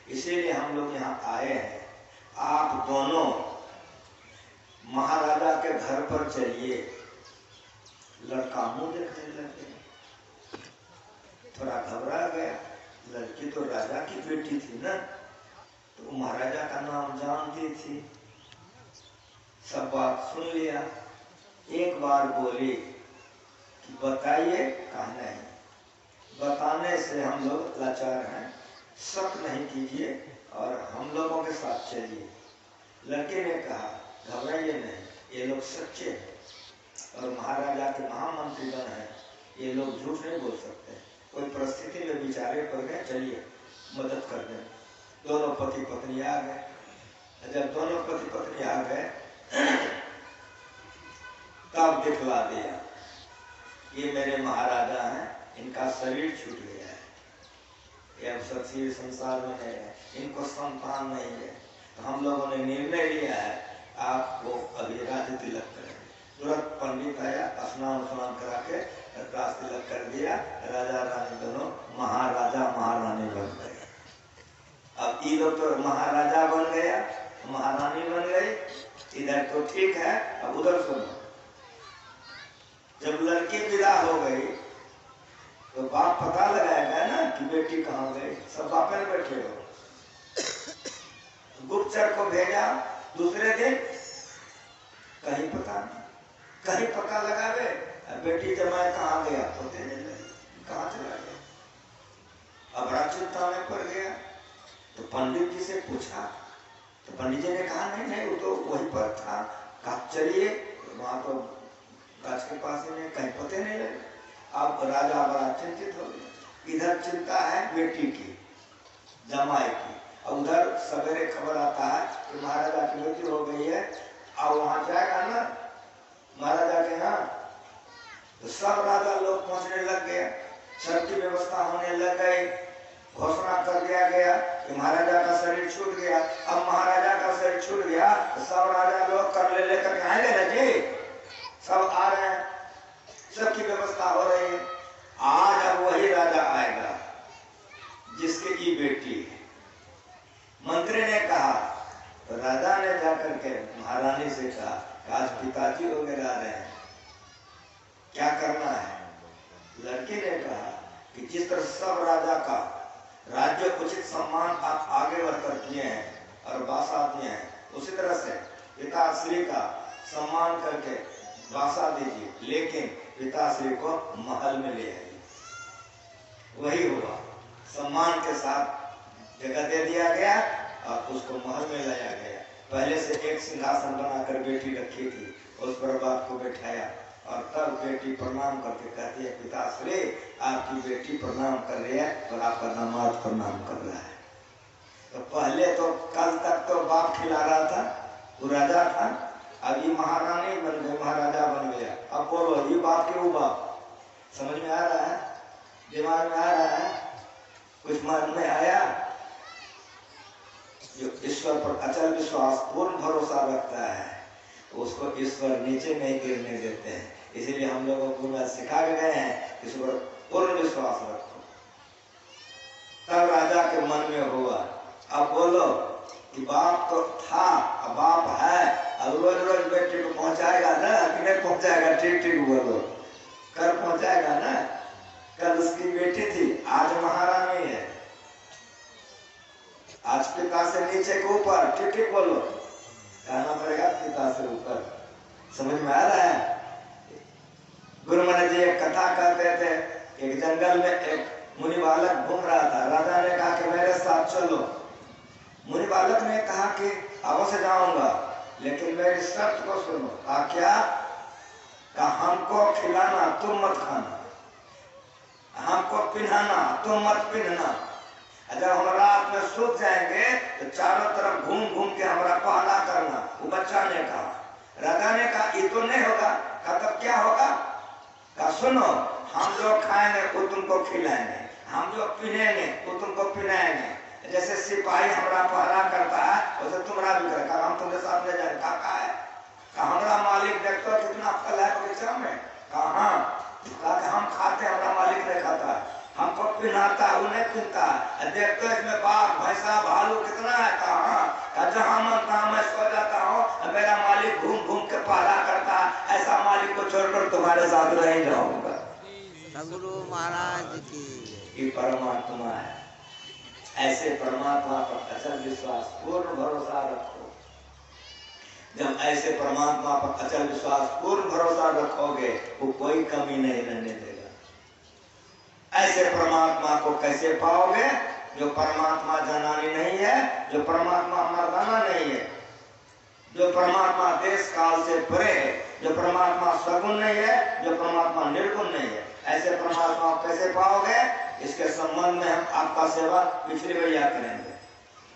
इसीलिए हम लोग यहाँ आए हैं। आप दोनों महाराजा के घर पर चलिए। लड़का मुंह देखने लगे, थोड़ा घबरा गया। लड़की तो राजा की बेटी थी ना, तो महाराजा का नाम जानती थी, सब बात सुन लिया। एक बार बोली कि बताइए। कहा नहीं, बताने से हम लोग लाचार हैं, शक नहीं कीजिए और हम लोगों के साथ चलिए। लड़के ने कहा घबराइए नहीं, ये लोग सच्चे हैं और महाराजा के महामंत्रीगण हैं, ये लोग झूठ नहीं बोल सकते। कोई परिस्थिति में विचारे पड़ गए, चलिए मदद कर दें। दोनों पति पत्नी आ गए। जब दोनों पति पत्नी आ गए तब दिखला दिया, ये मेरे महाराजा हैं, इनका शरीर छूट गया है, ये अब शरीर संसार में है, इनको संतान नहीं है। तो हम लोगों ने निर्णय लिया है आपको अभी राज तिलक करें। तुरंत पंडित आया, स्नान करा के राज तिलक कर दिया। राजा रानी दोनों महाराजा महारानी बन गए। अब ये लोग तो महाराजा बन गया, महारानी बन गई। इधर तो ठीक है, अब उधर सुनो। जब लड़की विदा हो गई तो बाप पता लगाएगा ना कि बेटी कहाँ गई। सब बापे बैठे हो। गुप्तचर को भेजा दूसरे दिन, कहीं पता नहीं, कहीं पता लगावे बेटी जमाए कहाँ गया, पता नहीं कहाँ चला गया। अब बड़ा चिंता में पड़ गया। तो पंडित जी से पूछा, तो पंडित जी ने कहा नहीं नहीं वो तो वहीं पर था। कहा चलिए, वहां तो गाछ के पास ही नहीं, कहीं पते नहीं लगे। अब राजा बड़ा चिंतित हो गया। इधर चिंता है बेटी की, जमाई की, और उधर सवेरे खबर आता है कि महाराजा की मृत्यु हो गई है, और वहां जाएगा ना महाराजा के यहाँ, तो सब राजा लोग पहुंचने लग गए, सबकी व्यवस्था होने लग गई, घोषणा कर दिया गया कि महाराजा का शरीर छूट गया। अब महाराजा का शरीर छूट गया तो सब राजा लोग कर लेकर आएंगे ना जी, सब आ रहे हैं, सबकी व्यवस्था हो रही है। आज अब वही राजा आएगा जिसकी की बेटी है। मंत्री ने कहा, तो राजा ने जाकर के महारानी से कहा कि आज पिताजी वगैरह आ रहे हैं, क्या करना है? लड़की ने कहा कि जिस तरह सब राजा का राज्य उचित सम्मान आप आगे बढ़कर किए हैं और बासा दिए हैं, उसी तरह से पिताश्री का सम्मान करके बासा दीजिए, लेकिन पिताश्री को महल में ले आइए। वही हुआ, सम्मान के साथ जगह दे दिया गया और उसको महल में लाया गया। पहले से एक सिंहासन बनाकर बेटी रखी थी, उस पर बाप को बैठाया और तब बेटी प्रणाम करके कहती है, पिताश्री आपकी बेटी प्रणाम कर रही है और आपका दामाद प्रणाम कर रहा है। तो पहले तो कल तक तो बाप खिला रहा था, वो राजा था, अब ये महारानी बन गई, महाराजा बन गया। अब बोलो, ये बाप के वो बाप, समझ में आ रहा है? दिमाग में आ रहा है? कुछ मन में आया? जो ईश्वर पर अचल विश्वास पूर्ण भरोसा रखता है उसको ईश्वर नीचे नहीं गिरने देते हैं। इसीलिए हम लोगों को सिखा के गए हैं कि ईश्वर पूर्ण विश्वास रखो। तब राजा के मन में हुआ, अब बोलो कि बाप तो था, अब बाप है, अब रोज रोज बेटी को पहुंचाएगा ना कि नहीं पहुंचाएगा? ठीक ठीक बोलो, कल पहुंचाएगा ना। कल उसकी बेटी थी, आज महारानी है, आज पिता से नीचे के ऊपर, ठीक ठीक बोलो, कहना पड़ेगा पिता से ऊपर। समझ में आ रहा है? गुरु महाराज जी एक कथा कहते थे, एक जंगल में एक मुनि बालक घूम रहा था, राजा ने कहा कि मेरे साथ चलो। मुनि बालक ने कहा कि अवश्य जाऊंगा, लेकिन मेरी शर्त को सुनो। कहा क्या? कहा हमको खिलाना, तुम मत खाना, हमको पहनाना, तुम मत पहनना। जब हम रात में सूत जाएंगे तो चारों तरफ घूम घूम के हमारा पहला करना। वो बच्चा ने कहा, राजा ने कहा ये तो नहीं होगा। कहा तब क्या होगा? कहा सुनो, हम जो खाएंगे वो तुमको खिलाएंगे, हम जो पीनेंगे वो तुमको पिलाएंगे। जैसे सिपाही हमारा पहरा करता है वैसे तुम्हारा भी करेगा, हम तुम्हारे साथ ले जाएंगे। कहा है? कहा हमारा मालिक देखते कितना फल है बगीचा में। कहा हाँ। कहा हम खाते, हमारा मालिक नहीं खाता, हमको पिनाता है, उन्हें पीता है। देखते इसमें बाघ भैंसा भालू कितना है। कहा जहाँ मन तहाँ मैं सो जाता हूँ, मेरा मालिक घूम घूम के पहरा करता है, ऐसा मालिक को छोड़कर तुम्हारे साथ नहीं जाऊंगा। गुरु महाराज की परमात्मा है। ऐसे परमात्मा पर अचल विश्वास पूर्ण भरोसा रखो। जब ऐसे परमात्मा पर अचल विश्वास पूर्ण भरोसा रखोगे वो कोई कमी नहीं रहने देगा। ऐसे परमात्मा को कैसे पाओगे? जो परमात्मा जनानी नहीं है, जो परमात्मा मर्दाना नहीं है, जो परमात्मा देश काल से परे है, जो परमात्मा सगुण नहीं है, जो परमात्मा निर्गुण नहीं है। ऐसे परमात्मा को कैसे पाओगे? इसके संबंध में हम आपका सेवा पिछली भैया करेंगे,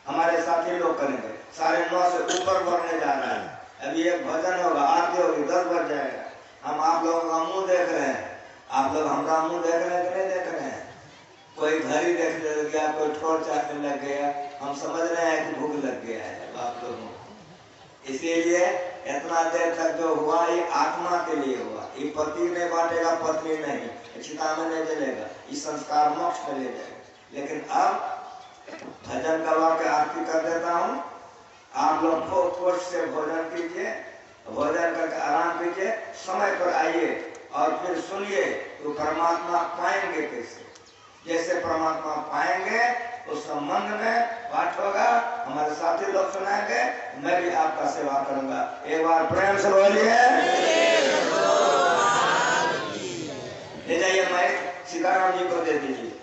हमारे साथी लोग करेंगे। 9:30 से ऊपर बढ़ने जा रहा है। अभी एक भजन होगा, आरती होगी, 10 बज जाएगा। हम आप लोगों का मुंह देख रहे हैं, आप लोग हमारा मुंह देख रहे हैं कि नहीं देख रहे हैं? कोई घड़ी देख लग गया, कोई ठोर चाटने लग गया, हम समझ रहे हैं कि भूख लग गया है आप लोगों को। इसीलिए इतना देर तक जो हुआ ये आत्मा के लिए हुआ। ये पति नहीं बांटेगा, पत्नी नहीं, चिता में नहीं जलेगा, ये संस्कार मोक्ष में ले जाएगा। लेकिन अब भजन करवा के आरती कर देता हूँ। आप लोग को कोष से भोजन कीजिए, भोजन करके आराम कीजिए, समय पर आइए और फिर सुनिए तो परमात्मा पाएंगे कैसे। जैसे परमात्मा पाएंगे उस संबंध में पाठ होगा, हमारे साथी लोग सुनाएंगे, मैं भी आपका सेवा करूंगा। एक बार प्रेम से बोलिए। ले जाइए, मैं सीताराम जी को दे दीजिए।